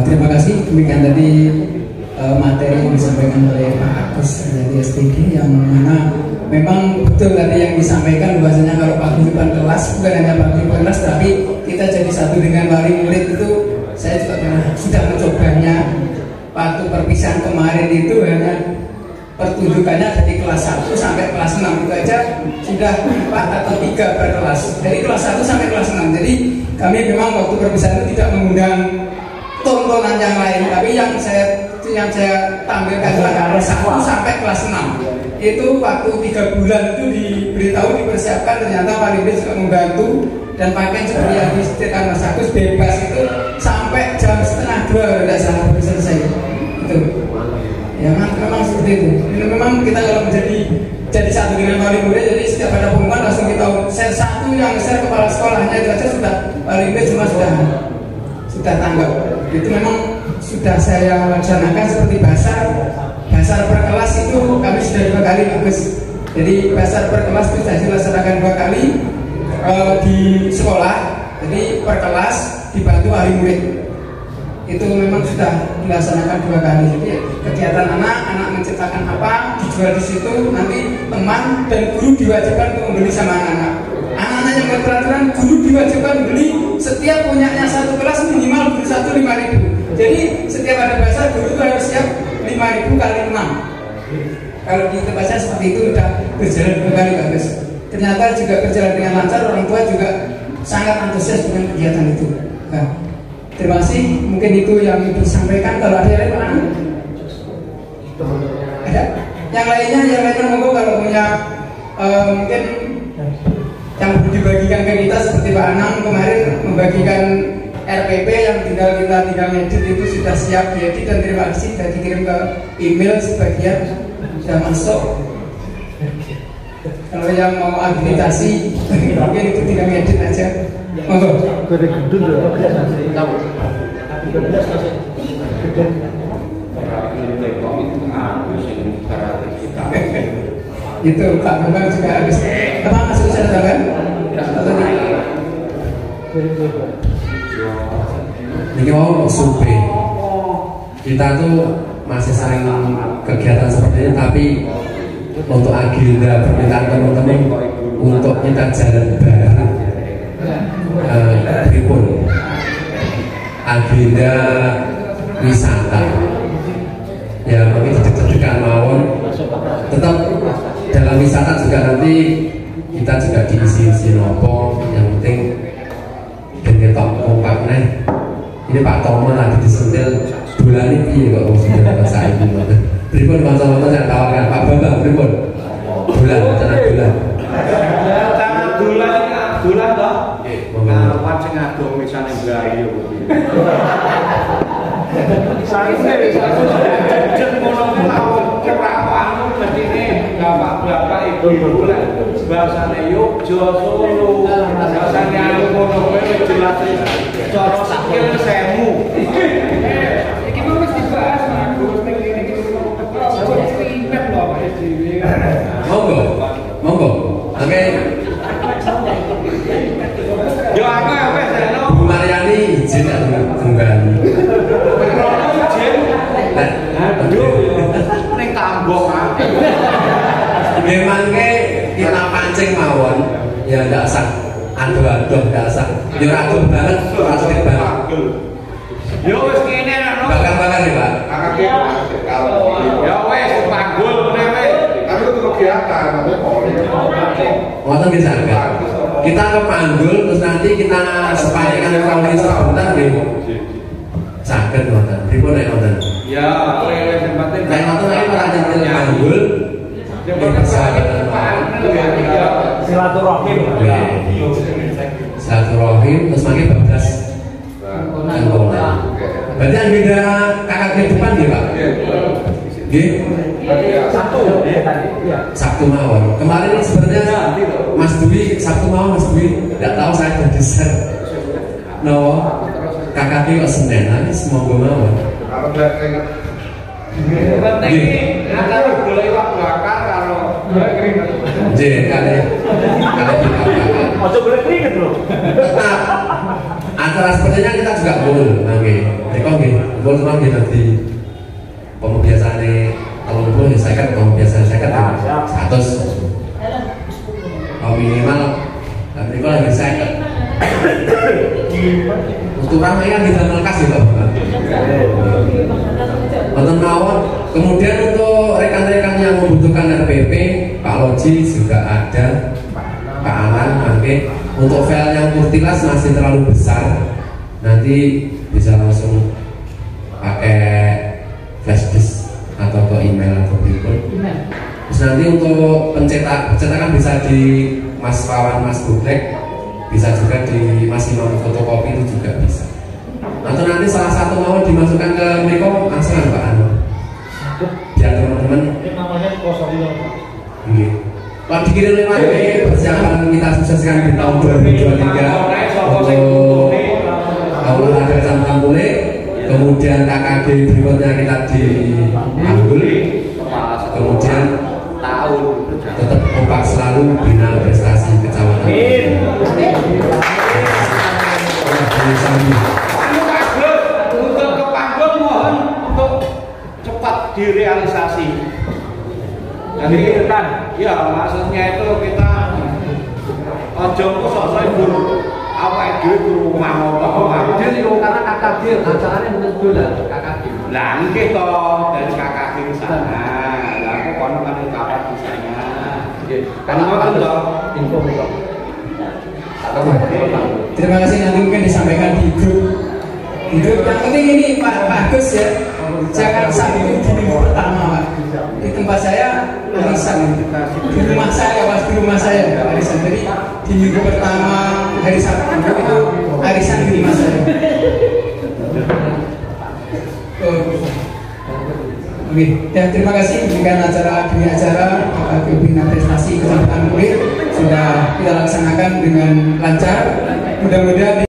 Speaker 2: Terima kasih. Demikian tadi materi yang disampaikan oleh Pak Agus dari STG, yang mana memang betul tadi yang disampaikan bahwasanya kalau paguyuban kelas bukan hanya paguyuban kelas, tapi kita jadi satu dengan wali murid. Itu saya juga pernah sudah mencobanya waktu perpisahan kemarin. Itu hanya pertunjukannya dari kelas 1 sampai kelas 6 itu aja sudah 4 atau 3 per kelas, dari kelas 1 sampai kelas 6. Jadi kami memang waktu perpisahan itu tidak mengundang tontonan yang lain, tapi yang saya tampilkan adalah kelas 1 sampai kelas 6. Itu waktu 3 bulan itu diberitahu, dipersiapkan, ternyata Pak Rindu juga membantu, dan pakaian seperti yang disediakan Mas Agus bebas itu sampai jam 1:30 tidak salah baru selesai. Itu ya memang seperti itu. Ini memang kita kalau jadi satu dengan wali murid, jadi setiap ada pengumuman langsung kita share satu, yang share kepala sekolahnya itu aja sudah wali murid semua sudah tanggap. Itu memang sudah saya laksanakan. Seperti basar per kelas itu kami sudah 2 kali bagus. Jadi basar per kelas itu sudah dilaksanakan 2 kali di sekolah. Jadi per kelas dibantu wali murid. Itu memang sudah dilaksanakan 2 kali. Jadi kegiatan anak menciptakan apa dijual di situ, nanti teman dan guru diwajibkan untuk membeli sama anak-anak. Anak-anak yang berperaturan, guru diwajibkan beli, setiap punyanya satu kelas minimal beli 5.000. Jadi setiap ada basar, guru itu harus siap 5.000 kali 6. Kalau di tempat saya seperti itu sudah berjalan 2 kali bagus. Ternyata juga berjalan dengan lancar, orang tua juga sangat antusias dengan kegiatan itu. Nah, terima kasih. Mungkin itu yang disampaikan. Kalau ada yang lain, mana? Ada? Yang lainnya monggo kalau punya mungkin yang dibagikan ke kita, seperti Pak Anang kemarin membagikan RPP yang tinggal ngedit itu sudah siap diedit, dan terima kasih sudah dikirim ke email, sebagian sudah masuk. Kalau yang mau agitasi mungkin itu tinggal ngedit aja. Monggo. Itu Pak Bambang juga habis. Apa masuk saya tambahan?
Speaker 6: Ini mau survei. Kita tuh masih sering kegiatan seperti ini, tapi untuk agenda permintaan teman-teman untuk minta jalan baru pripun agenda wisata ya mungkin dekat-dekat mawon tetap dalam wisata juga nanti kita juga diisi-isi nopo yang penting dan ketok kompak nih ini Pak Tomo lagi disentil bulan ini kok sudah bahasa ibu pripun kanca-kanca yang tawarkan Pak Bambang pripun bulan toh kapan sing adong misane Blayu bapak ibu bahasane Yogyo Solo bahasane anu ngono kuwi jelas cara skill semu iki mau wis dibahas Mas ning iki monggo oke yo aku wis Bu Mariani izin tunggangi ning tambok memang kita pancing mawon ya nggak usah aduh nggak usah ya aduh banget plastik banget yo wis kene ana bakar-bakar ya Pak ya wis panggul meneh tapi itu kegiatan ngoten bisa kita ke panggul terus nanti kita sepayakan kawin sebentar nggih saged ngoten pripun nek ngoten ya wis penting nek ngoten ae ora nyentil panggul silaturahim terus makin bablas berarti agenda kakak ke depan ya Pak Sabtu mawon kemarin sebenarnya Mas Dwi Sabtu mawon Mas Dwi nggak tahu saya jadi ser kakak kok Senin nanti semoga mawon penting antara boleh waktu bakar kalau jadi kali boleh keringet loh tetap antara sepertinya kita juga boleh boleh nanti pembiasaannya kalau boleh saya kan pembiasaan saya kan 100 minimal tapi kalau lagi saya kan untuk ramai kan kita melekas ya Pak Nonton mawon. Kemudian untuk rekan-rekan yang membutuhkan RPP, Pak Loji juga ada, Pak Alan, oke. Untuk file yang Murtilas masih terlalu besar, nanti bisa langsung pakai flash disk atau ke email atau pripun. Terus nanti untuk pencetakan bisa di Mas Wawan, Mas Bublek, bisa juga di Mas Imam fotokopi itu juga bisa. Atau nanti salah satu mau dimasukkan ke Meko langsung Pak Anu biar teman-teman namanya kosong Pak dikirim lewat persiapan kita sukseskan di tahun 2023 untuk olahraga Sampangkule, kemudian KKD berikutnya kita di Anggul, kemudian tetap kompak selalu bina prestasi kecamatan.
Speaker 1: Direalisasi. Jadi kan, ya maksudnya itu kita ojo kok ibu awake dhewe di rumah apa jadi karena KKD acaranya mungkin dolan KKD. Lah nggih to dari KKD di sana. Lah kok kono kan kapan di sana. Nggih. Kan ngoten to info kok.
Speaker 2: Terima kasih, nanti mungkin disampaikan di grup. Yang penting ini Pak Agus ya, jangan sampai di minggu pertama Pak. Di tempat saya arisan, di rumah saya Pak, di rumah saya arisan. Jadi di minggu pertama hari Sabtu itu arisan di rumah saya. Oke, ya terima kasih dengan demi acara Bina Prestasi Kecamatan Kulit sudah kita laksanakan dengan lancar. Mudah-mudahan